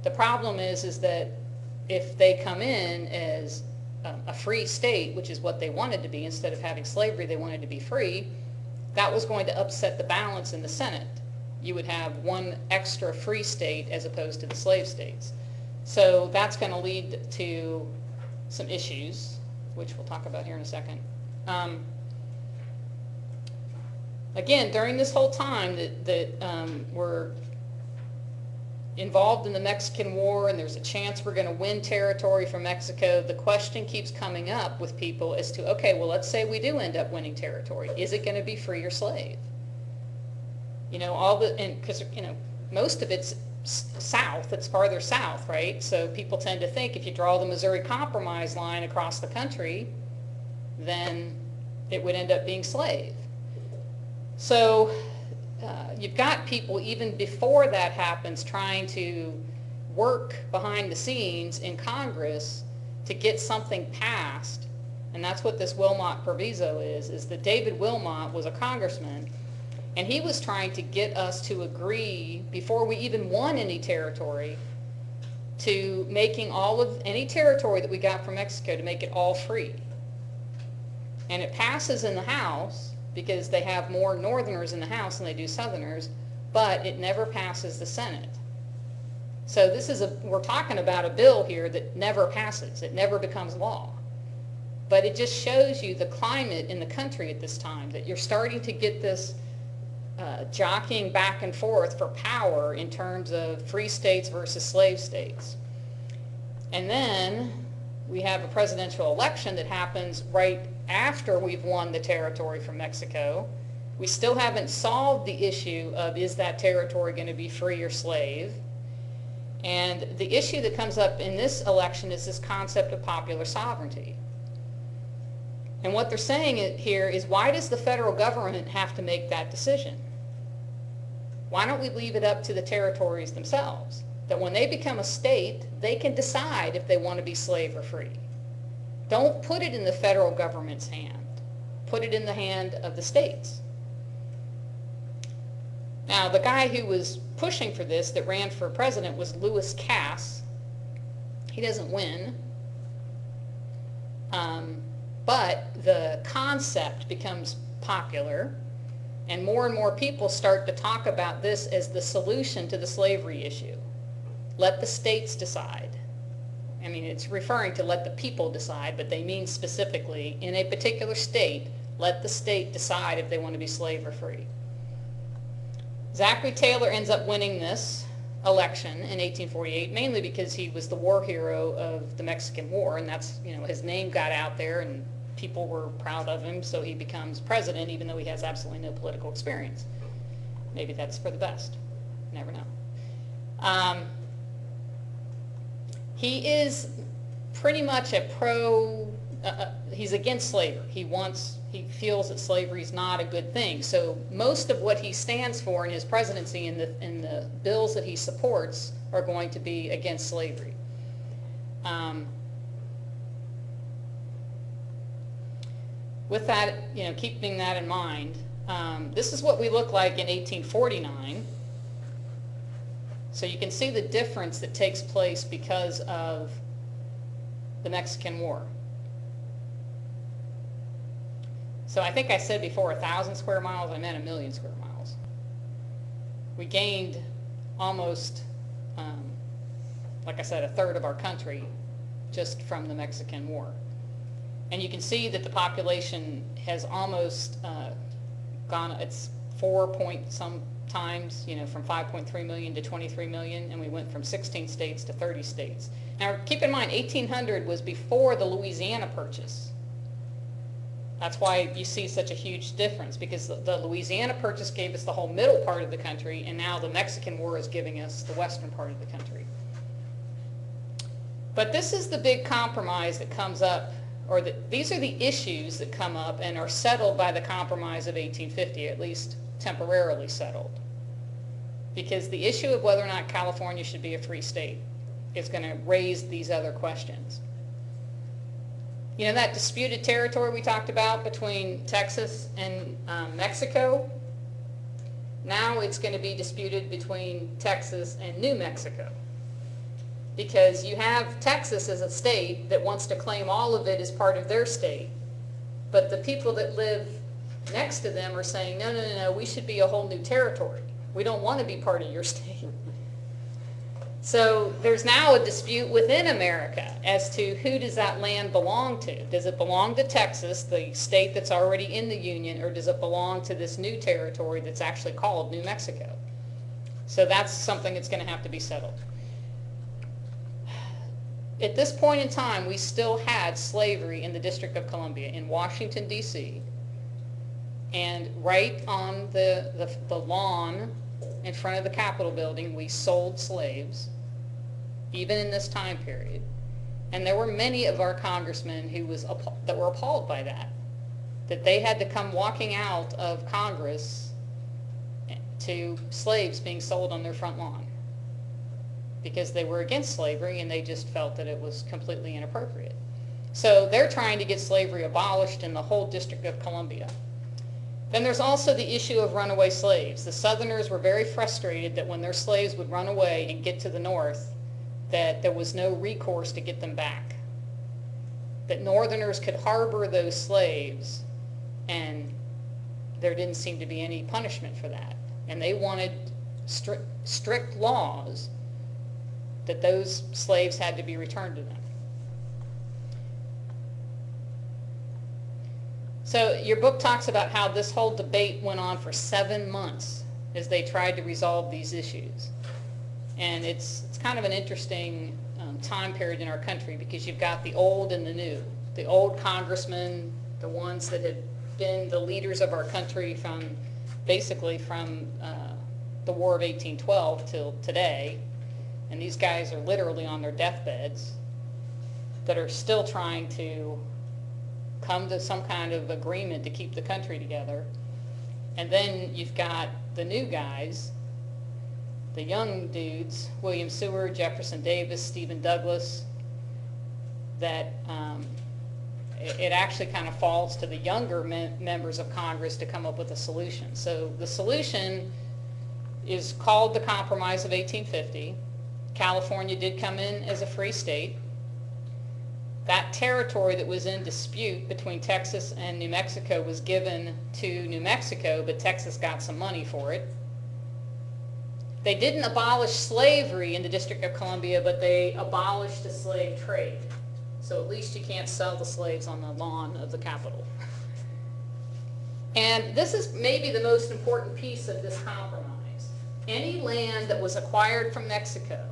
The problem is that if they come in as a free state, which is what they wanted to be, instead of having slavery, they wanted to be free, that was going to upset the balance in the Senate. You would have one extra free state as opposed to the slave states. So that's going to lead to some issues, which we'll talk about here in a second. Again, during this whole time that we're involved in the Mexican War and there's a chance we're going to win territory from Mexico, the question keeps coming up with people as to, okay, well, let's say we do end up winning territory. Is it going to be free or slave? You know, because, you know, most of it's south, it's farther south, right? So people tend to think if you draw the Missouri Compromise line across the country, then it would end up being slave. So you've got people even before that happens trying to work behind the scenes in Congress to get something passed, and that's what this Wilmot Proviso is that David Wilmot was a congressman, and he was trying to get us to agree before we even won any territory to making all of any territory that we got from Mexico to make it all free. And it passes in the House because they have more Northerners in the House than they do Southerners, but it never passes the Senate. So we're talking about a bill here that never passes. It never becomes law. But it just shows you the climate in the country at this time, that you're starting to get this jockeying back and forth for power in terms of free states versus slave states. And then we have a presidential election that happens right after we've won the territory from Mexico. We still haven't solved the issue of is that territory going to be free or slave. And the issue that comes up in this election is this concept of popular sovereignty. And what they're saying here is, why does the federal government have to make that decision? Why don't we leave it up to the territories themselves? That when they become a state, they can decide if they want to be slave or free. Don't put it in the federal government's hand. Put it in the hand of the states. Now, the guy who was pushing for this, that ran for president, was Lewis Cass. He doesn't win. But the concept becomes popular. And more people start to talk about this as the solution to the slavery issue. Let the states decide. I mean, it's referring to let the people decide, but they mean specifically, in a particular state, let the state decide if they want to be slave or free. Zachary Taylor ends up winning this election in 1848, mainly because he was the war hero of the Mexican War, and that's, his name got out there and people were proud of him, so he becomes president even though he has absolutely no political experience. Maybe that's for the best. Never know. He is pretty much a he's against slavery. He feels that slavery is not a good thing. So most of what he stands for in his presidency and the bills that he supports are going to be against slavery. With that, keeping that in mind, this is what we look like in 1849. So you can see the difference that takes place because of the Mexican War. So I think I said before 1,000 square miles, I meant 1,000,000 square miles. We gained almost, like I said, a third of our country just from the Mexican War. And you can see that the population has almost gone, it's 4 point some times, from 5.3 million to 23 million, and we went from 16 states to 30 states. Now keep in mind, 1800 was before the Louisiana Purchase. That's why you see such a huge difference, because the Louisiana Purchase gave us the whole middle part of the country, and now the Mexican War is giving us the western part of the country. But this is the big compromise that comes up, or these are the issues that come up and are settled by the Compromise of 1850, at least temporarily settled. Because the issue of whether or not California should be a free state is going to raise these other questions. That disputed territory we talked about between Texas and Mexico, now it's going to be disputed between Texas and New Mexico. Because you have Texas as a state that wants to claim all of it as part of their state, but the people that live next to them are saying, no, we should be a whole new territory. We don't want to be part of your state. So there's now a dispute within America as to who does that land belong to. Does it belong to Texas, the state that's already in the Union, or does it belong to this new territory that's actually called New Mexico? So that's something that's going to have to be settled. At this point in time, we still had slavery in the District of Columbia in Washington, D.C., and right on the lawn in front of the Capitol building, we sold slaves, even in this time period. And there were many of our congressmen that were appalled by that they had to come walking out of Congress to slaves being sold on their front lawn, because they were against slavery and they just felt that it was completely inappropriate. So they're trying to get slavery abolished in the whole District of Columbia. Then there's also the issue of runaway slaves. The Southerners were very frustrated that when their slaves would run away and get to the North, that there was no recourse to get them back. That Northerners could harbor those slaves and there didn't seem to be any punishment for that. And they wanted strict laws that those slaves had to be returned to them. So your book talks about how this whole debate went on for 7 months as they tried to resolve these issues. And it's kind of an interesting time period in our country, because you've got the old and the new. The old congressmen, the ones that had been the leaders of our country basically from the War of 1812 till today. And these guys are literally on their deathbeds, that are still trying to come to some kind of agreement to keep the country together. And then you've got the new guys, the young dudes, William Seward, Jefferson Davis, Stephen Douglas, that it actually kind of falls to the younger members of Congress to come up with a solution. So the solution is called the Compromise of 1850. California did come in as a free state. that territory that was in dispute between Texas and New Mexico was given to New Mexico, but Texas got some money for it. They didn't abolish slavery in the District of Columbia, but they abolished the slave trade. So at least you can't sell the slaves on the lawn of the Capitol. And this is maybe the most important piece of this compromise. Any land that was acquired from Mexico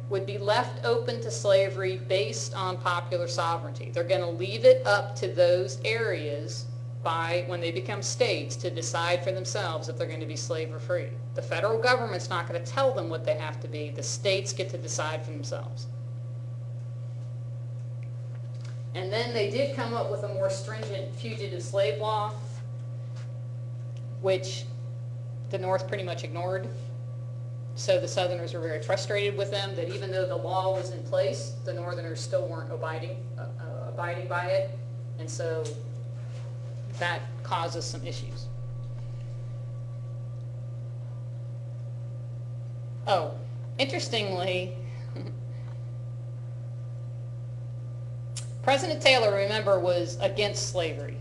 would be left open to slavery based on popular sovereignty. They're going to leave it up to those areas when they become states to decide for themselves if they're going to be slave or free. The federal government's not going to tell them what they have to be. The states get to decide for themselves. And then they did come up with a more stringent fugitive slave law, which the North pretty much ignored. So the Southerners were very frustrated with them that even though the law was in place, the Northerners still weren't abiding by it. And so that causes some issues. Oh, interestingly, President Taylor, remember, was against slavery.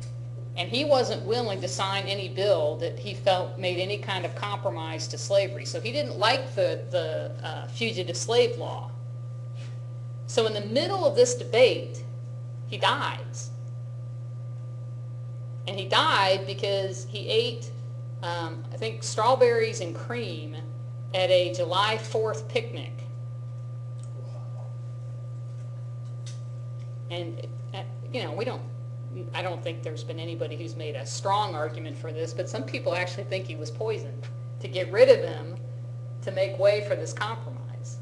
And he wasn't willing to sign any bill that he felt made any kind of compromise to slavery. So he didn't like the fugitive slave law. So in the middle of this debate, he dies. And he died because he ate, I think, strawberries and cream at a July 4th picnic. And, you know, I don't think there's been anybody who's made a strong argument for this, but some people actually think he was poisoned to get rid of him to make way for this compromise.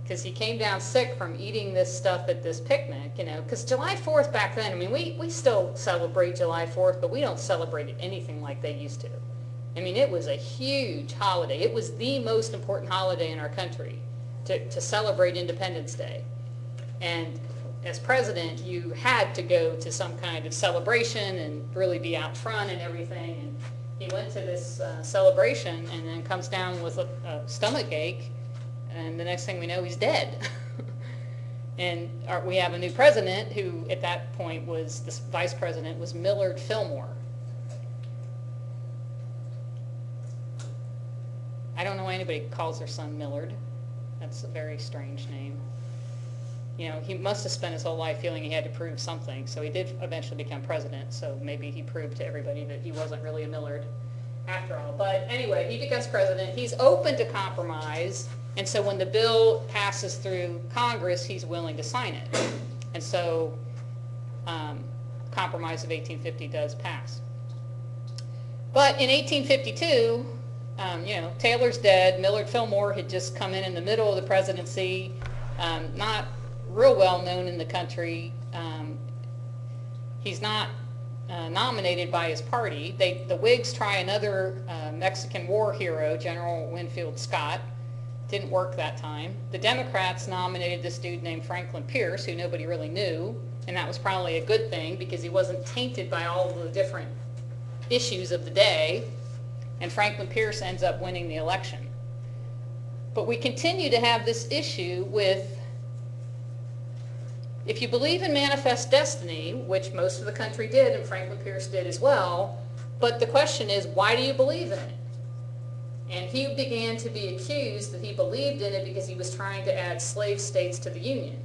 Because he came down sick from eating this stuff at this picnic, you know, because July 4th back then, I mean, we still celebrate July 4th, but we don't celebrate it anything like they used to. I mean, it was a huge holiday. It was the most important holiday in our country to celebrate Independence Day. And as president, you had to go to some kind of celebration and really be out front and everything. And he went to this celebration and then comes down with a stomach ache, and the next thing we know, he's dead. And we have a new president who, at that point, was the vice president, was Millard Fillmore. I don't know why anybody calls their son Millard. That's a very strange name. You know, he must have spent his whole life feeling he had to prove something, so he did eventually become president, so maybe he proved to everybody that he wasn't really a Millard after all. But anyway, he becomes president. He's open to compromise, and so when the bill passes through Congress, he's willing to sign it. And so Compromise of 1850 does pass. But in 1852, you know, Taylor's dead. Millard Fillmore had just come in the middle of the presidency, not real well known in the country. He's not nominated by his party. The Whigs try another Mexican war hero, General Winfield Scott. Didn't work that time. The Democrats nominated this dude named Franklin Pierce, who nobody really knew, and that was probably a good thing because he wasn't tainted by all the different issues of the day, and Franklin Pierce ends up winning the election. But we continue to have this issue with, if you believe in manifest destiny, which most of the country did and Franklin Pierce did as well, but the question is, why do you believe in it? And he began to be accused that he believed in it because he was trying to add slave states to the Union.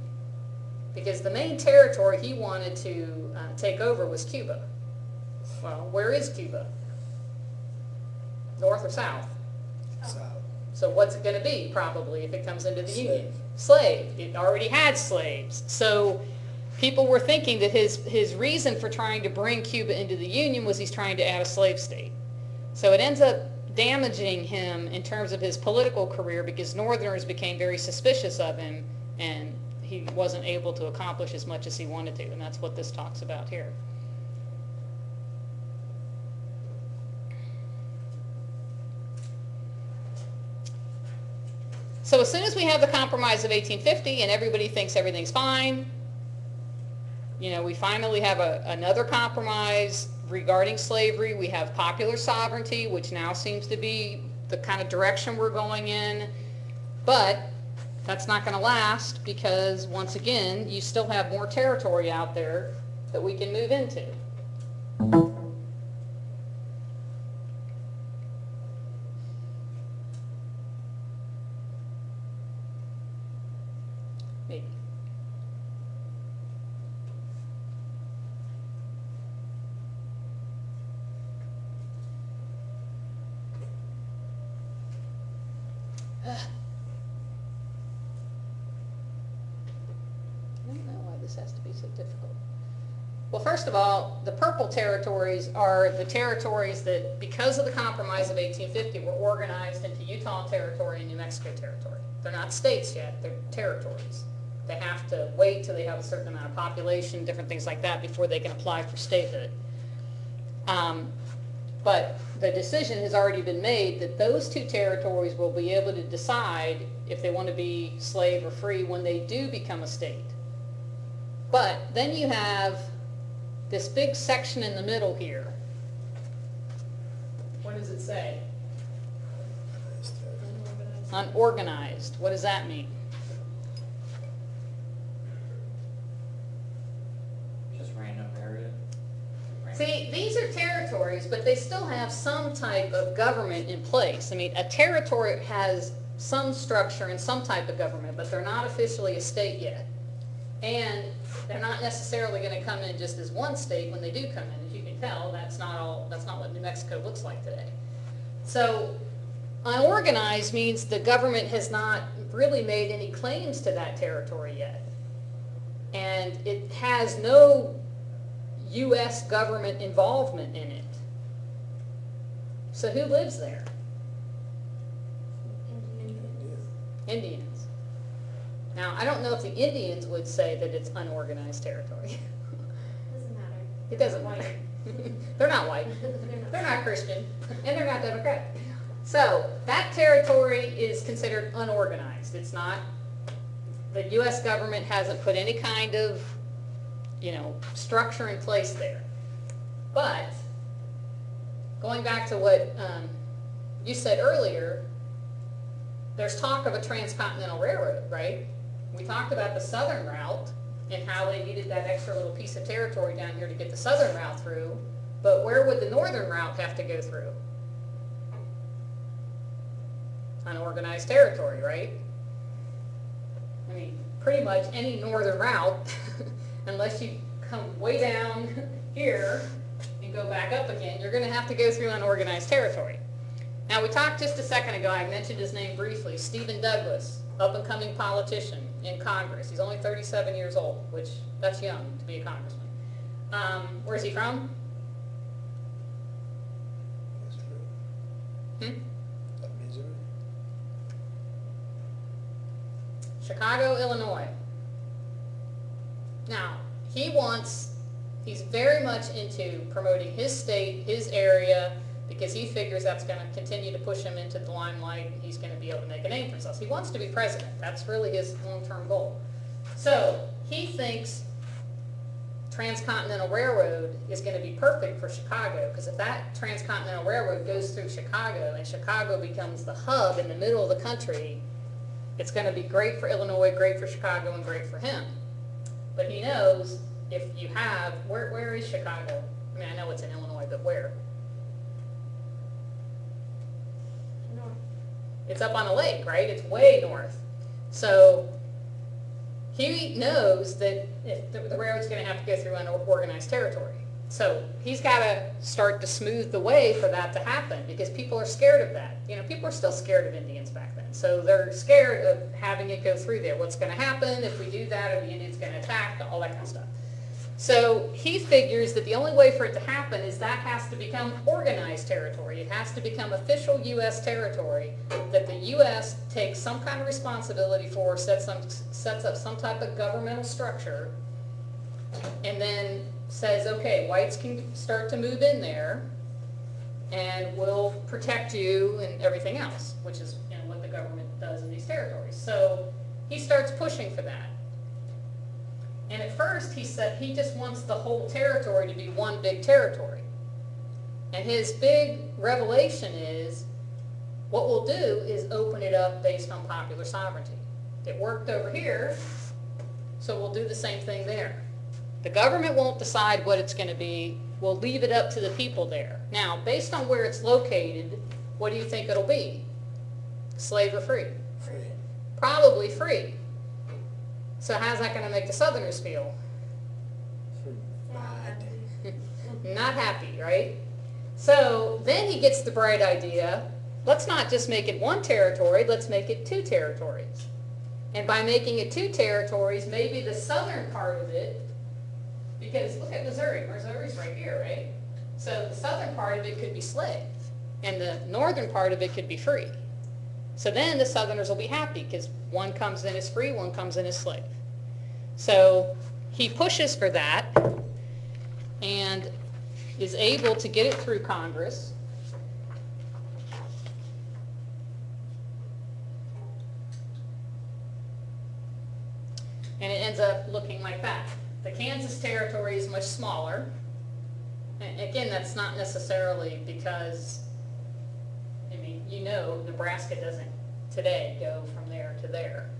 Because the main territory he wanted to take over was Cuba. Well, where is Cuba? North or south? South. So what's it going to be, probably, if it comes into the Slave. Union? Slave. It already had slaves. So people were thinking that his reason for trying to bring Cuba into the Union was he's trying to add a slave state. So it ends up damaging him in terms of his political career because Northerners became very suspicious of him and he wasn't able to accomplish as much as he wanted to. And that's what this talks about here. So as soon as we have the Compromise of 1850 and everybody thinks everything's fine, you know, we finally have another compromise regarding slavery. We have popular sovereignty, which now seems to be the kind of direction we're going in. But That's not going to last because, once again, you still have more territory out there that we can move into. Maybe. I don't know why this has to be so difficult. Well, first of all, the purple territories are the territories that, because of the Compromise of 1850, were organized into Utah Territory and New Mexico Territory. They're not states yet, they're territories. They have to wait till they have a certain amount of population, different things like that, before they can apply for statehood. But the decision has already been made that those two territories will be able to decide if they want to be slave or free when they do become a state. But then you have this big section in the middle here. What does it say? Unorganized. What does that mean? Just random area. See, these are territories, but they still have some type of government in place. I mean, a territory has some structure and some type of government, but they're not officially a state yet. And they're not necessarily going to come in just as one state when they do come in. As you can tell, that's not what New Mexico looks like today. So unorganized means the government has not really made any claims to that territory yet. And it has no U.S. government involvement in it. So who lives there? Indians. Now, I don't know if the Indians would say that it's unorganized territory. Doesn't matter. It doesn't They're matter. white. They're not white. They're not Christian. And they're not Democratic. So that territory is considered unorganized. It's not, the U.S. government hasn't put any kind of, structure in place there. But going back to what you said earlier, there's talk of a transcontinental railroad, right? We talked about the southern route and how they needed that extra little piece of territory down here to get the southern route through. But where would the northern route have to go through? Unorganized territory, right? I mean, pretty much any northern route, unless you come way down here and go back up again, you're going to have to go through unorganized territory. Now, we talked just a second ago, I mentioned his name briefly, Stephen Douglas, up-and-coming politician in Congress. He's only 37 years old, which, that's young to be a congressman. Where's he from? Missouri. Chicago, Illinois. Now, he's very much into promoting his state, his area, because he figures that's going to continue to push him into the limelight and he's going to be able to make a name for himself. He wants to be president. That's really his long-term goal. So he thinks Transcontinental Railroad is going to be perfect for Chicago, because if that Transcontinental Railroad goes through Chicago and Chicago becomes the hub in the middle of the country, it's going to be great for Illinois, great for Chicago, and great for him. But he knows if you have, where is Chicago? I mean, I know it's in Illinois, but where? North. It's up on the lake, right? It's way north. So he knows that if the railroad's going to have to go through unorganized territory. So he's got to start to smooth the way for that to happen, because people are scared of that. People are still scared of Indians back then. So they're scared of having it go through there. What's going to happen if we do that? Are the Indians going to attack? All that kind of stuff. So he figures that the only way for it to happen is that has to become organized territory. It has to become official U.S. territory that the U.S. takes some kind of responsibility for, sets up some type of governmental structure, and then says, okay, whites can start to move in there, and we'll protect you and everything else, which is what the government does in these territories. So he starts pushing for that. And at first he said he just wants the whole territory to be one big territory. And his big revelation is, what we'll do is open it up based on popular sovereignty. It worked over here, so we'll do the same thing there. The government won't decide what it's going to be. We'll leave it up to the people there. Now, based on where it's located, what do you think it'll be? Slave or free? Free. Probably free. So how's that going to make the Southerners feel? Bad. Not happy, right? So then he gets the bright idea, let's not just make it one territory, let's make it 2 territories. And by making it 2 territories, maybe the southern part of it, because look at Missouri. Missouri's right here, right? So the southern part of it could be slave, and the northern part of it could be free. So then the Southerners will be happy because one comes in as free, one comes in as slave. So he pushes for that and is able to get it through Congress. And it ends up looking like that. The Kansas territory is much smaller. And again, that's not necessarily because, I mean, you know, Nebraska doesn't today go from there to there.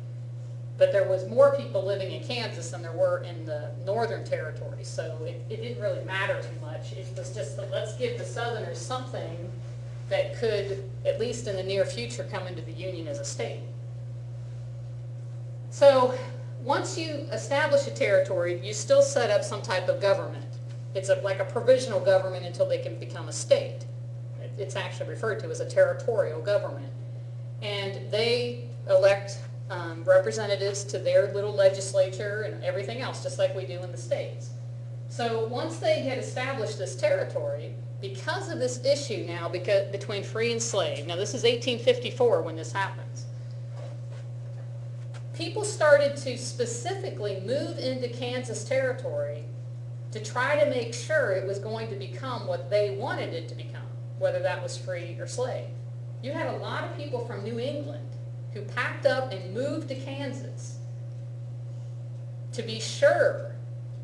But there was more people living in Kansas than there were in the northern territory, so it didn't really matter too much. It was just that let's give the Southerners something that could, at least in the near future, come into the Union as a state. So once you establish a territory, you still set up some type of government. It's like a provisional government until they can become a state. It's actually referred to as a territorial government. And they elect representatives to their little legislature and everything else, just like we do in the states. So once they had established this territory, because of this issue now between free and slave, now this is 1854 when this happens, people started to specifically move into Kansas territory to try to make sure it was going to become what they wanted it to become, whether that was free or slave. You had a lot of people from New England who packed up and moved to Kansas to be sure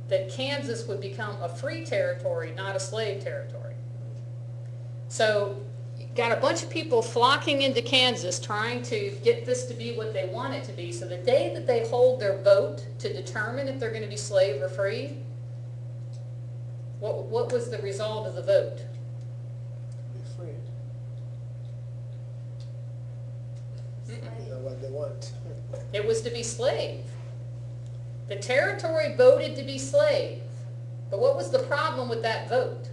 that Kansas would become a free territory, not a slave territory. So you got a bunch of people flocking into Kansas trying to get this to be what they want it to be. So the day that they hold their vote to determine if they're going to be slave or free, what was the result of the vote? Be free. That's what they want. It was to be slave. The territory voted to be slave. But what was the problem with that vote?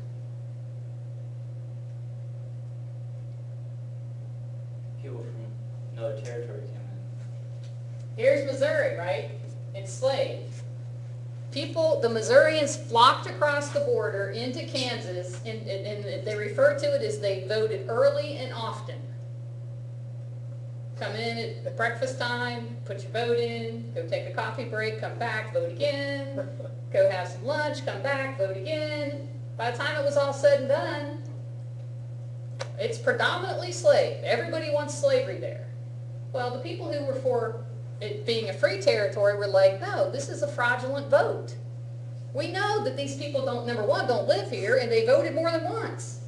People from another territory came in. Here's Missouri, right? Enslaved. People, the Missourians flocked across the border into Kansas, and they refer to it as they voted early and often. Come in at breakfast time, put your vote in, go take a coffee break, come back, vote again, go have some lunch, come back, vote again. By the time it was all said and done, it's predominantly slave. Everybody wants slavery there. Well, the people who were for it being a free territory were like, no, this is a fraudulent vote. We know that these people number one, don't live here, and they voted more than once.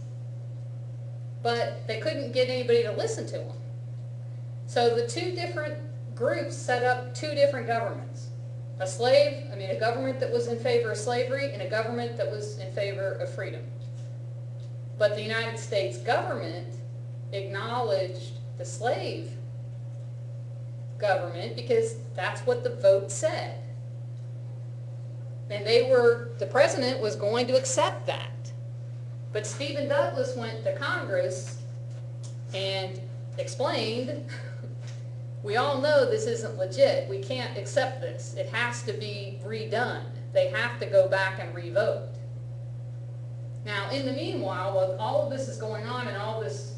But they couldn't get anybody to listen to them. So the 2 different groups set up 2 different governments. A government that was in favor of slavery and a government that was in favor of freedom. But the United States government acknowledged the slave government because that's what the vote said. And the president was going to accept that. But Stephen Douglas went to Congress and explained, we all know this isn't legit. We can't accept this. It has to be redone. They have to go back and revote. Now, in the meanwhile, while all of this is going on and all this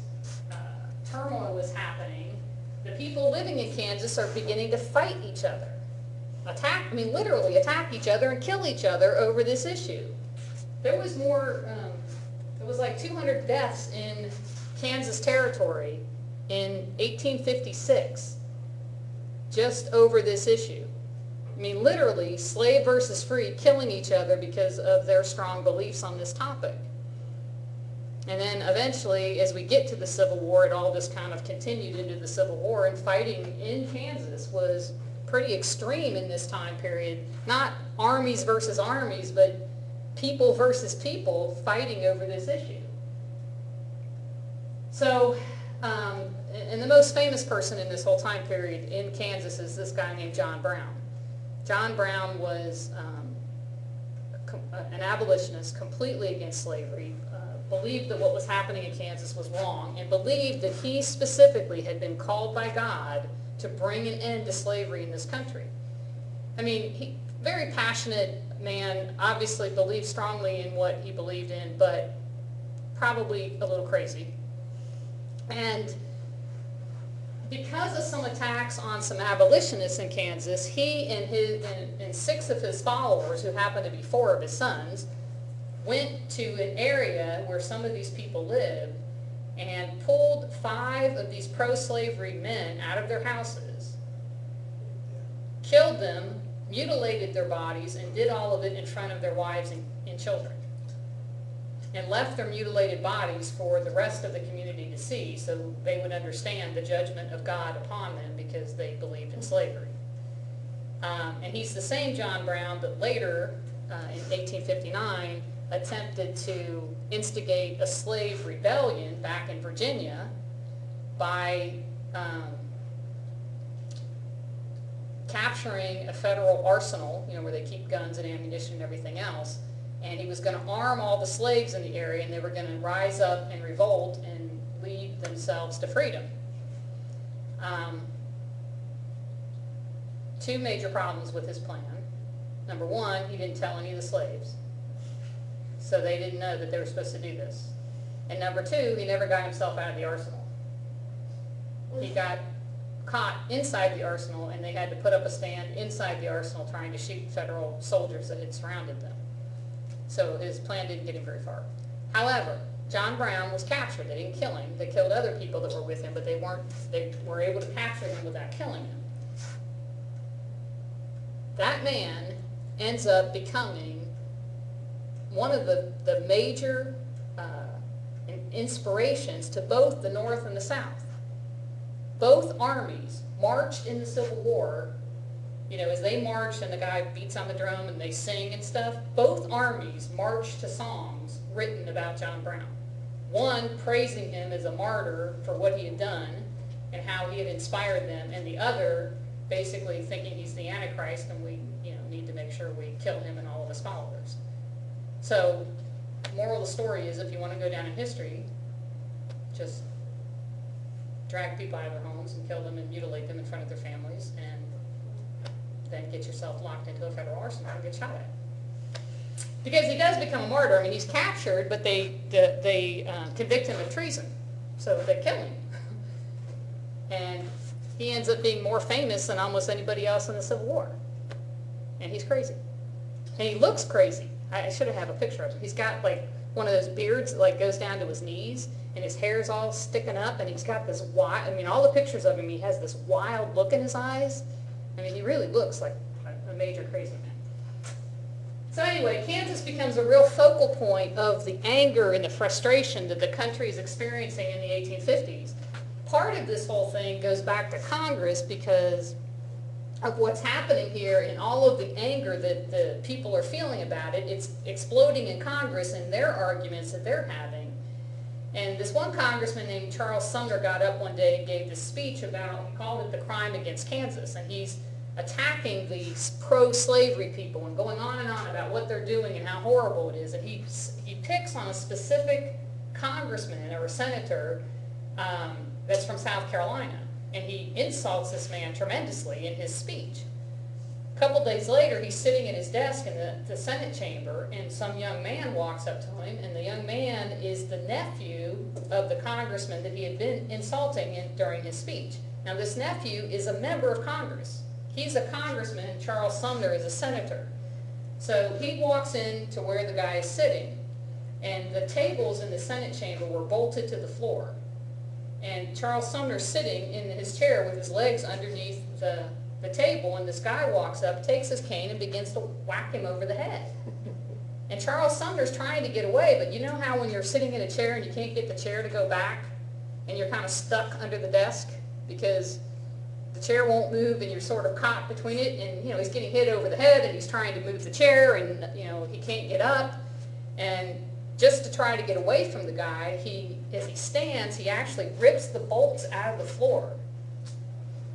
turmoil is happening, the people living in Kansas are beginning to fight each other. Literally attack each other and kill each other over this issue. There was like 200 deaths in Kansas territory in 1856 just over this issue. Literally, slave versus free killing each other because of their strong beliefs on this topic. And then eventually, as we get to the Civil War, it all just kind of continued into the Civil War, and fighting in Kansas was pretty extreme in this time period. Not armies versus armies, but people versus people fighting over this issue. So, and the most famous person in this whole time period in Kansas is this guy named John Brown. John Brown was an abolitionist, completely against slavery, believed that what was happening in Kansas was wrong, and believed that he specifically had been called by God to bring an end to slavery in this country. I mean, very passionate man, obviously believed strongly in what he believed in, but probably a little crazy. And because of some attacks on some abolitionists in Kansas, he and 6 of his followers, who happened to be 4 of his sons, went to an area where some of these people lived and pulled 5 of these pro-slavery men out of their houses, killed them, mutilated their bodies, and did all of it in front of their wives and children, and left their mutilated bodies for the rest of the community to see, so they would understand the judgment of God upon them because they believed in slavery. And he's the same John Brown that later, in 1859, attempted to instigate a slave rebellion back in Virginia by capturing a federal arsenal, where they keep guns and ammunition and everything else, and he was going to arm all the slaves in the area, and they were going to rise up and revolt and lead themselves to freedom. 2 major problems with his plan. Number 1, he didn't tell any of the slaves, so they didn't know that they were supposed to do this. And number 2, he never got himself out of the arsenal. He got caught inside the arsenal, and they had to put up a stand inside the arsenal trying to shoot federal soldiers that had surrounded them. So his plan didn't get him very far. However, John Brown was captured. They didn't kill him. They killed other people that were with him, but they were able to capture him without killing him. That man ends up becoming one of the major inspirations to both the North and the South. Both armies marched in the Civil War, as they marched and the guy beats on the drum and they sing and stuff. Both armies marched to songs written about John Brown. One praising him as a martyr for what he had done and how he had inspired them, and the other basically thinking he's the Antichrist and we need to make sure we kill him and all of his followers. So, moral of the story is, if you want to go down in history, just drag people out of their homes and kill them and mutilate them in front of their families, and then get yourself locked into a federal arsenal and get shot at. Because he does become a martyr. I mean, he's captured, but they convict him of treason, so they kill him. And he ends up being more famous than almost anybody else in the Civil War. And he's crazy. And he looks crazy. I should have a picture of him. He's got like one of those beards that like goes down to his knees, and his hair's all sticking up, and he's got this all the pictures of him, he has this wild look in his eyes. I mean, he really looks like a major crazy man. So anyway, Kansas becomes a real focal point of the anger and the frustration that the country is experiencing in the 1850s. Part of this whole thing goes back to Congress because of what's happening here and all of the anger that the people are feeling about it. It's exploding in Congress and their arguments that they're having. And this one congressman named Charles Sumner got up one day and gave this speech about, he called it the crime against Kansas, and he's attacking these pro-slavery people and going on and on about what they're doing and how horrible it is. And he picks on a specific congressman or a senator that's from South Carolina, and he insults this man tremendously in his speech. A couple days later, he's sitting at his desk in the Senate chamber, and some young man walks up to him, and the young man is the nephew of the congressman that he had been insulting during his speech. Now, this nephew is a member of Congress. He's a congressman, and Charles Sumner is a senator. So he walks in to where the guy is sitting, and the tables in the Senate chamber were bolted to the floor. And Charles Sumner's sitting in his chair with his legs underneath the table, and this guy walks up, takes his cane, and begins to whack him over the head. And Charles Sumner's trying to get away, but you know how when you're sitting in a chair and you can't get the chair to go back, and you're kind of stuck under the desk because the chair won't move and you're sort of caught between it, and he's getting hit over the head and he's trying to move the chair and he can't get up. And just to try to get away from the guy, as he stands, he actually rips the bolts out of the floor.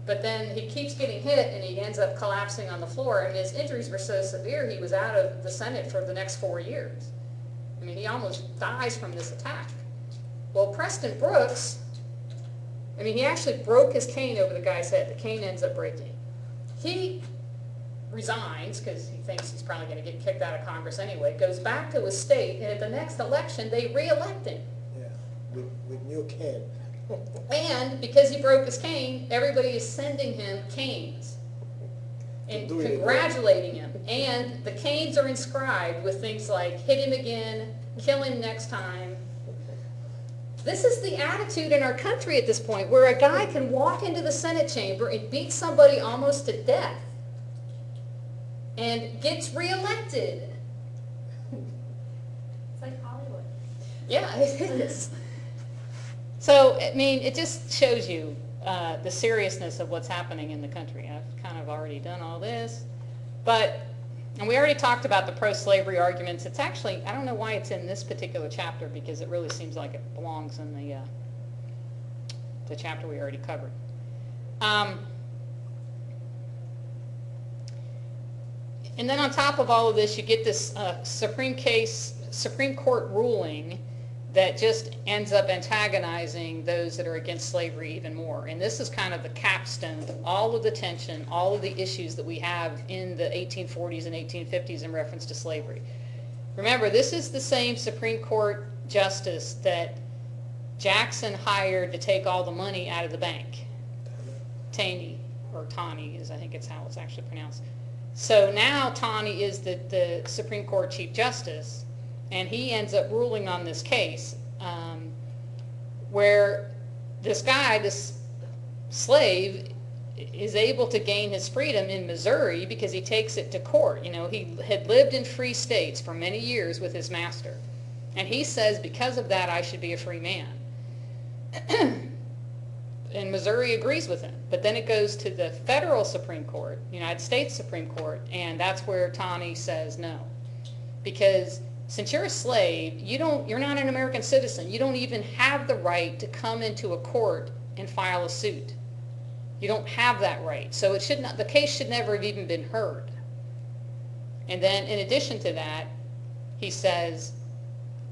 But then he keeps getting hit and he ends up collapsing on the floor, and his injuries were so severe he was out of the Senate for the next 4 years. I mean, he almost dies from this attack. Well, Preston Brooks, he actually broke his cane over the guy's head. The cane ends up breaking. He resigns because he thinks he's probably going to get kicked out of Congress anyway, goes back to his state, and at the next election they re-elect him. Yeah, with new cane. And because he broke his cane, everybody is sending him canes and congratulating him. And the canes are inscribed with things like, hit him again, kill him next time. This is the attitude in our country at this point, where a guy can walk into the Senate chamber and beat somebody almost to death and gets reelected. It's like Hollywood. Yeah, it is. So, it just shows you the seriousness of what's happening in the country. I've kind of already done all this. And we already talked about the pro-slavery arguments. It's actually, I don't know why it's in this particular chapter, because it really seems like it belongs in the chapter we already covered. And then on top of all of this, you get this Supreme Court ruling that just ends up antagonizing those that are against slavery even more. And this is kind of the capstone to all of the tension, all of the issues that we have in the 1840s and 1850s in reference to slavery. Remember, this is the same Supreme Court justice that Jackson hired to take all the money out of the bank. Taney, or Taney, I think it's how it's actually pronounced. So now Taney is the Supreme Court Chief Justice, and he ends up ruling on this case where this guy, this slave, is able to gain his freedom in Missouri because he takes it to court. He had lived in free states for many years with his master. And he says, because of that, I should be a free man. And Missouri agrees with him. But then it goes to the federal Supreme Court, United States Supreme Court, and that's where Taney says no. Because since you're a slave, you're not an American citizen. You don't even have the right to come into a court and file a suit. You don't have that right. So the case should never have even been heard. And then in addition to that, he says,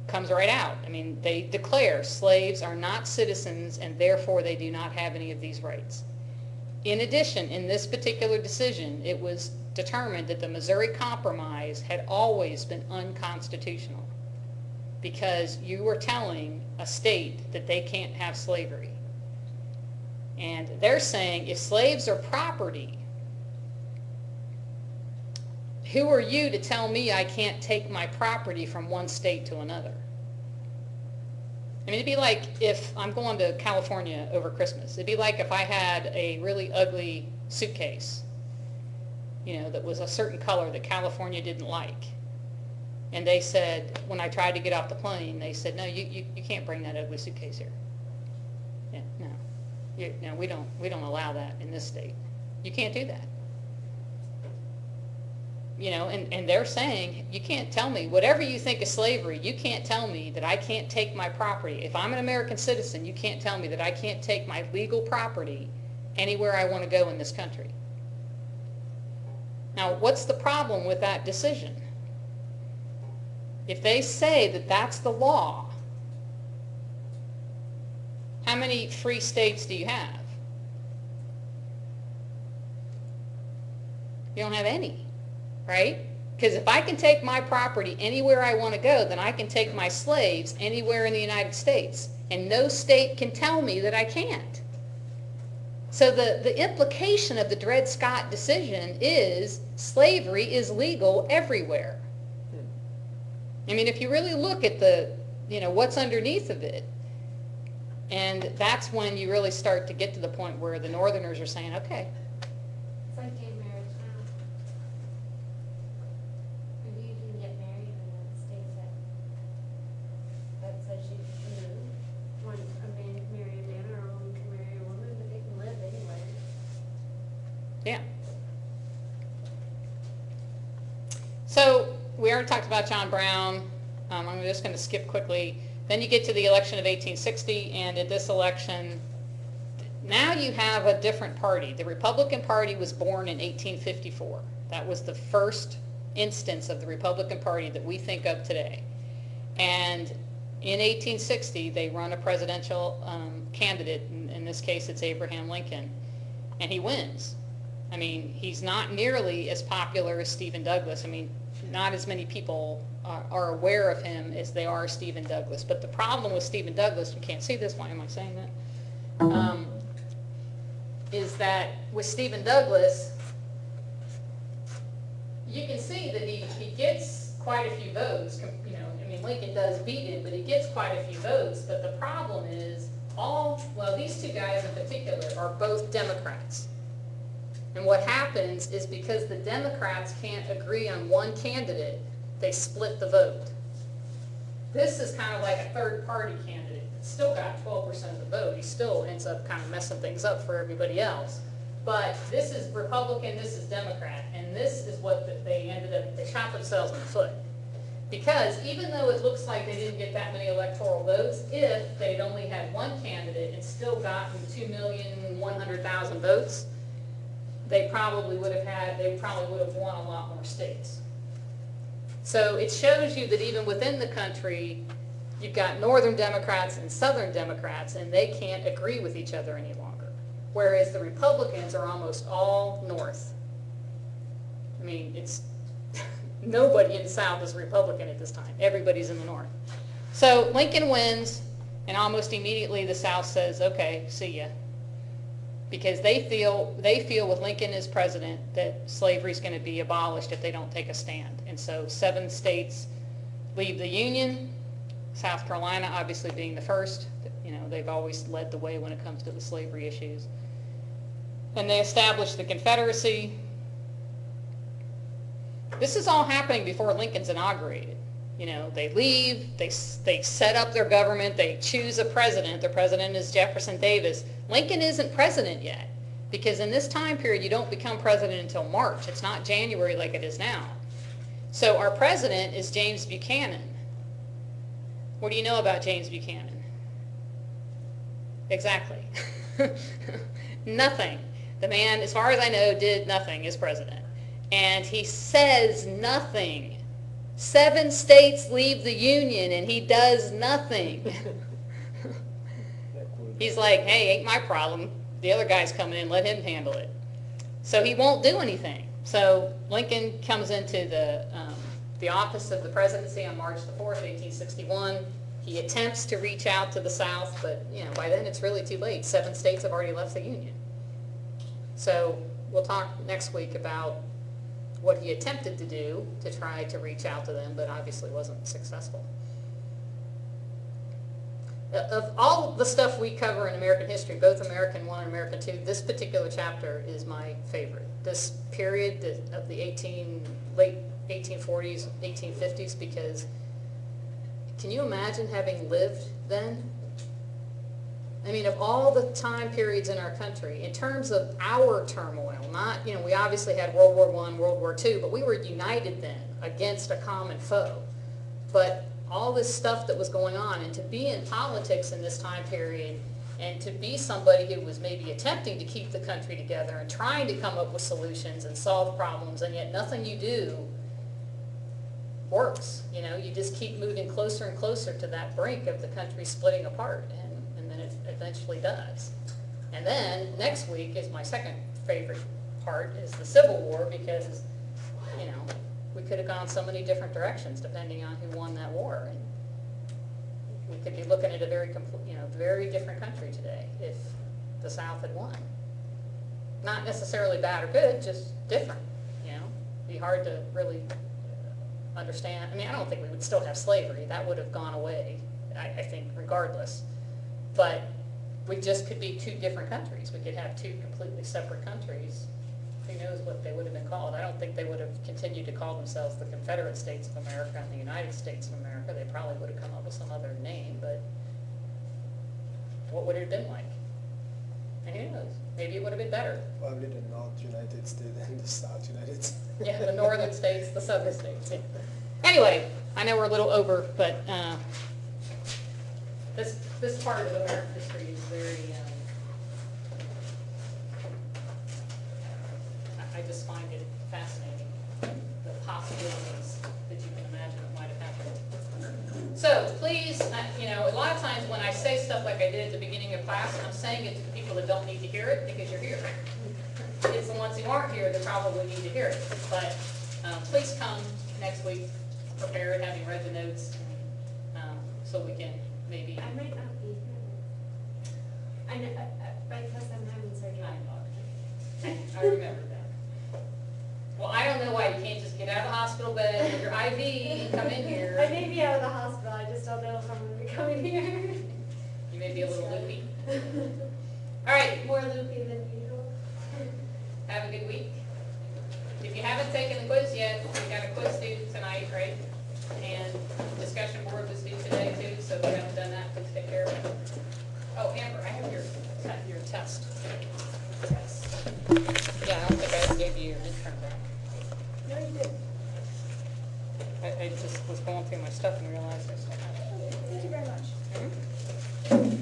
comes right out. They declare slaves are not citizens and therefore they do not have any of these rights. In addition, in this particular decision, it was determined that the Missouri Compromise had always been unconstitutional because you were telling a state that they can't have slavery. And they're saying if slaves are property, who are you to tell me I can't take my property from one state to another? It'd be like if I'm going to California over Christmas. It'd be like if I had a really ugly suitcase, that was a certain color that California didn't like. And they said, when I tried to get off the plane, they said, no, you can't bring that ugly suitcase here. Yeah, no. No, we don't allow that in this state. You can't do that. And they're saying, you can't tell me, whatever you think is slavery, you can't tell me that I can't take my property. If I'm an American citizen, you can't tell me that I can't take my legal property anywhere I want to go in this country. Now, what's the problem with that decision? If they say that that's the law, how many free states do you have? You don't have any. Right? Because if I can take my property anywhere I want to go, then I can take my slaves anywhere in the United States. And no state can tell me that I can't. So the implication of the Dred Scott decision is slavery is legal everywhere. If you really look at what's underneath of it, and that's when you really start to get to the point where the Northerners are saying, okay. It's like gay marriage now. You can get married in the states that says a man can marry a man or a woman can marry a woman, but they can live anywhere. Yeah. So we already talked about John Brown. I'm just going to skip quickly. Then you get to the election of 1860, and at this election, now you have a different party. The Republican Party was born in 1854. That was the first instance of the Republican Party that we think of today. And in 1860, they run a presidential candidate. In this case, it's Abraham Lincoln, and he wins. I mean, he's not nearly as popular as Stephen Douglas. I mean, not as many people are aware of him as they are Stephen Douglas. But the problem with Stephen Douglas, you can't see this, why am I saying that? Is that with Stephen Douglas, you can see that he gets quite a few votes. You know, I mean, Lincoln does beat him, but he gets quite a few votes. But the problem is these two guys in particular are both Democrats. And what happens is because the Democrats can't agree on one candidate, they split the vote. This is kind of like a third-party candidate. It's still got 12% of the vote. He still ends up kind of messing things up for everybody else. But this is Republican, this is Democrat, and this is what they shot themselves in the foot. Because even though it looks like they didn't get that many electoral votes, if they'd only had one candidate and still gotten 2,100,000 votes, they probably would have won a lot more states. So it shows you that even within the country, you've got Northern Democrats and Southern Democrats, and they can't agree with each other any longer. Whereas the Republicans are almost all North. I mean, it's nobody in the South is Republican at this time. Everybody's in the North. So Lincoln wins, and almost immediately the South says, okay, see ya. Because they feel with Lincoln as president that slavery is going to be abolished if they don't take a stand. And so 7 states leave the Union, South Carolina obviously being the first. You know, they've always led the way when it comes to the slavery issues. And they establish the Confederacy. This is all happening before Lincoln's inaugurated. You know, they leave, they set up their government, they choose a president. Their president is Jefferson Davis. Lincoln isn't president yet, because in this time period you don't become president until March. It's not January like it is now. So our president is James Buchanan. What do you know about James Buchanan? Exactly. Nothing. The man, as far as I know, did nothing as president. And he says nothing. 7 states leave the Union and he does nothing. He's like, hey, ain't my problem. The other guy's coming in, let him handle it. So he won't do anything. So Lincoln comes into the office of the presidency on March the 4th, 1861. He attempts to reach out to the South, but you know, by then it's really too late. 7 states have already left the Union. So we'll talk next week about what he attempted to do to try to reach out to them, but obviously wasn't successful. Of all the stuff we cover in American history, both American 1 and American 2, this particular chapter is my favorite. This period of the late 1840s, 1850s, because can you imagine having lived then? I mean, of all the time periods in our country, in terms of our turmoil, not, you know, we obviously had World War I, World War II, but we were united then against a common foe. But all this stuff that was going on, and to be in politics in this time period, and to be somebody who was maybe attempting to keep the country together and trying to come up with solutions and solve problems, and yet nothing you do works. You know, you just keep moving closer and closer to that brink of the country splitting apart, and then it eventually does. And then next week is my second favorite part, is the Civil War, because, you know, we could have gone so many different directions depending on who won that war, and we could be looking at a very different country today if the South had won. Not necessarily bad or good, just different. You know, it'd be hard to really understand. I mean, I don't think we would still have slavery. That would have gone away, I think, regardless. But we just could be 2 different countries. We could have 2 completely separate countries. Who knows what they would have been called? I don't think they would have continued to call themselves the Confederate States of America and the United States of America. They probably would have come up with some other name, but what would it have been like? And who knows, maybe it would have been better. Probably the North United States and the South United States. Yeah, the northern states, the southern states. Yeah. Anyway, I know we're a little over, but this part of American history is very. I just find it fascinating, the possibilities that you can imagine that might have happened. So please, a lot of times when I say stuff like I did at the beginning of class, I'm saying it to the people that don't need to hear it because you're here. It's the ones who aren't here that probably need to hear it. But please come next week prepared, having read the notes, so we can maybe. I might not be here. I know, because I'm having surgery. I remember that. Well, I don't know why you can't just get out of the hospital bed with your IV and come in here. I may be out of the hospital, I just don't know if I'm gonna be coming here. You may be a little loopy. All right, More loopy than usual. have a good week. If you haven't taken the quiz yet, we got a quiz due tonight, right? And discussion board was due today too, so if you haven't done that, please take care of it. Oh, Amber, I have your test. Yeah, I don't think I gave you your midterm back. No, you did. I just was going through my stuff and realized I still have it. Thank you very much. Mhm.